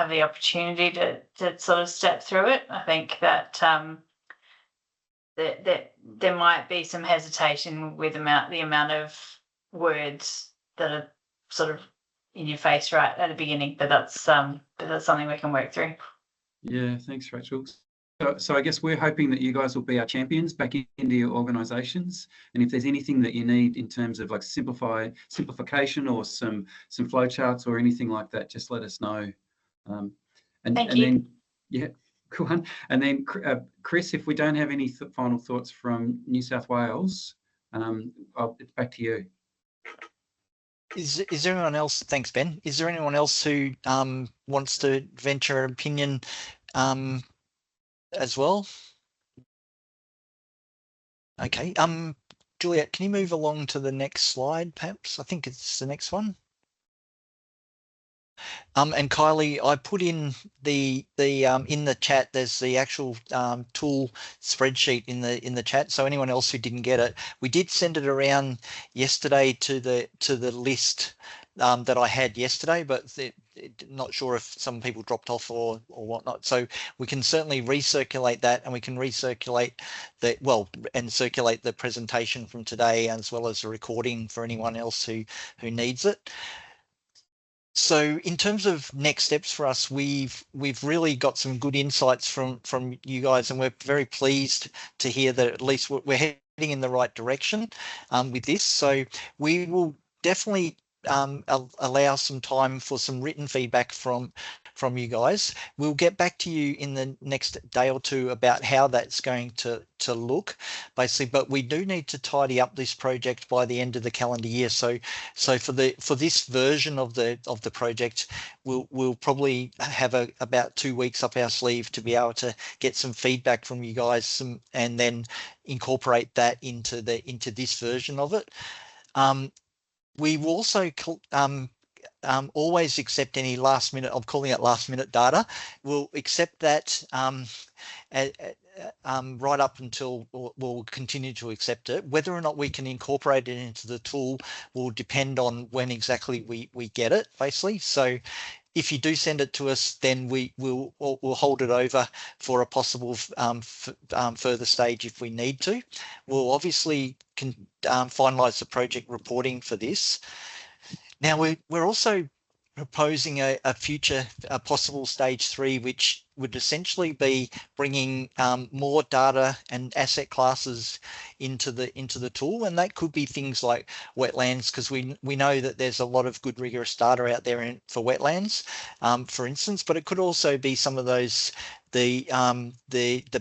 the opportunity to sort of step through it. I think that that there might be some hesitation with the amount of words that are sort of in your face right at the beginning, but that's something we can work through. Yeah, thanks, Rachel. So I guess we're hoping that you guys will be our champions back into your organisations. And if there's anything that you need in terms of like simplification or some flowcharts or anything like that, just let us know. Thank you. Then, yeah, cool one. And then Chris, if we don't have any final thoughts from New South Wales, it's back to you. Is there anyone else? Thanks, Ben. Is there anyone else who wants to venture an opinion as well? Okay. Juliet, can you move along to the next slide, perhaps? I think it's the next one. And Kylie, I put in the in the chat. There's the actual tool spreadsheet in the chat. So anyone else who didn't get it, we did send it around yesterday to the list that I had yesterday, but not sure if some people dropped off or whatnot. So we can certainly recirculate that, and we can recirculate and circulate the presentation from today, as well as a recording for anyone else who needs it. So in terms of next steps for us, we've really got some good insights from you guys, and we're very pleased to hear that at least we're heading in the right direction with this. So we will definitely allow some time for some written feedback from you guys. We'll get back to you in the next day or two about how that's going to look, basically. But we do need to tidy up this project by the end of the calendar year. So for this version of the project, we'll probably have about 2 weeks up our sleeve to be able to get some feedback from you guys, and then incorporate that into this version of it. We will also always accept any last minute, I'm calling it last minute data. We'll accept that right up until we'll continue to accept it. Whether or not we can incorporate it into the tool will depend on when exactly we get it, basically. So if you do send it to us, then we'll hold it over for a possible further stage if we need to. We'll obviously finalise the project reporting for this. Now we're also proposing a possible stage 3, which would essentially be bringing more data and asset classes into the tool, and that could be things like wetlands, because we know that there's a lot of good rigorous data out there for wetlands, for instance. But it could also be some of those the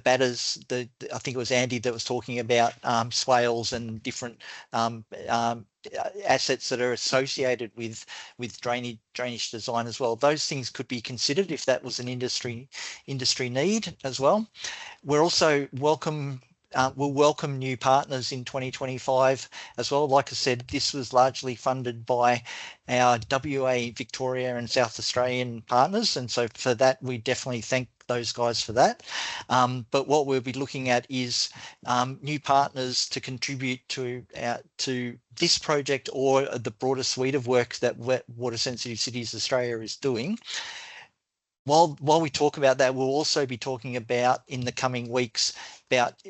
batters. I think it was Andy that was talking about swales and different assets that are associated with drainage design as well. Those things could be considered if that was an industry need as well. We're also we'll welcome new partners in 2025 as well. Like I said, this was largely funded by our WA, Victoria and South Australian partners, and so for that we definitely thank those guys for that. But what we'll be looking at is new partners to contribute to this project or the broader suite of work that Water Sensitive Cities Australia is doing. While we talk about that, we'll also be talking about in the coming weeks about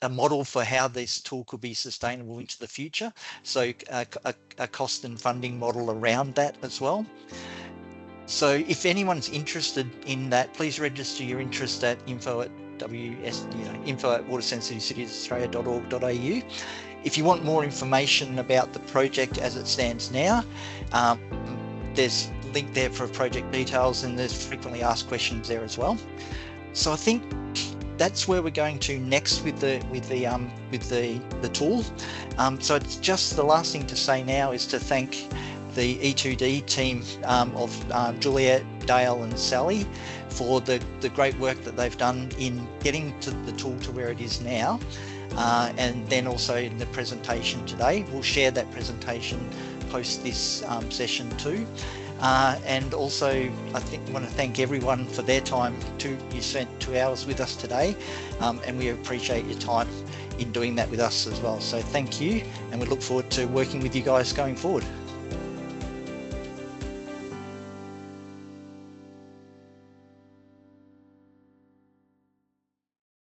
a model for how this tool could be sustainable into the future. So a cost and funding model around that as well. So if anyone's interested in that, please register your interest at info@watersensitivecitiesaustralia.org.au. If you want more information about the project as it stands now, there's a link there for project details, and there's frequently asked questions there as well. So I think that's where we're going to next with the tool. So it's just the last thing to say now is to thank the E2D team of Juliet, Dale and Sally for the great work that they've done in getting to the tool to where it is now, and then also in the presentation today. We'll share that presentation post this session too. And also I want to thank everyone for their time too. You spent 2 hours with us today, and we appreciate your time in doing that with us as well. So thank you, and we look forward to working with you guys going forward.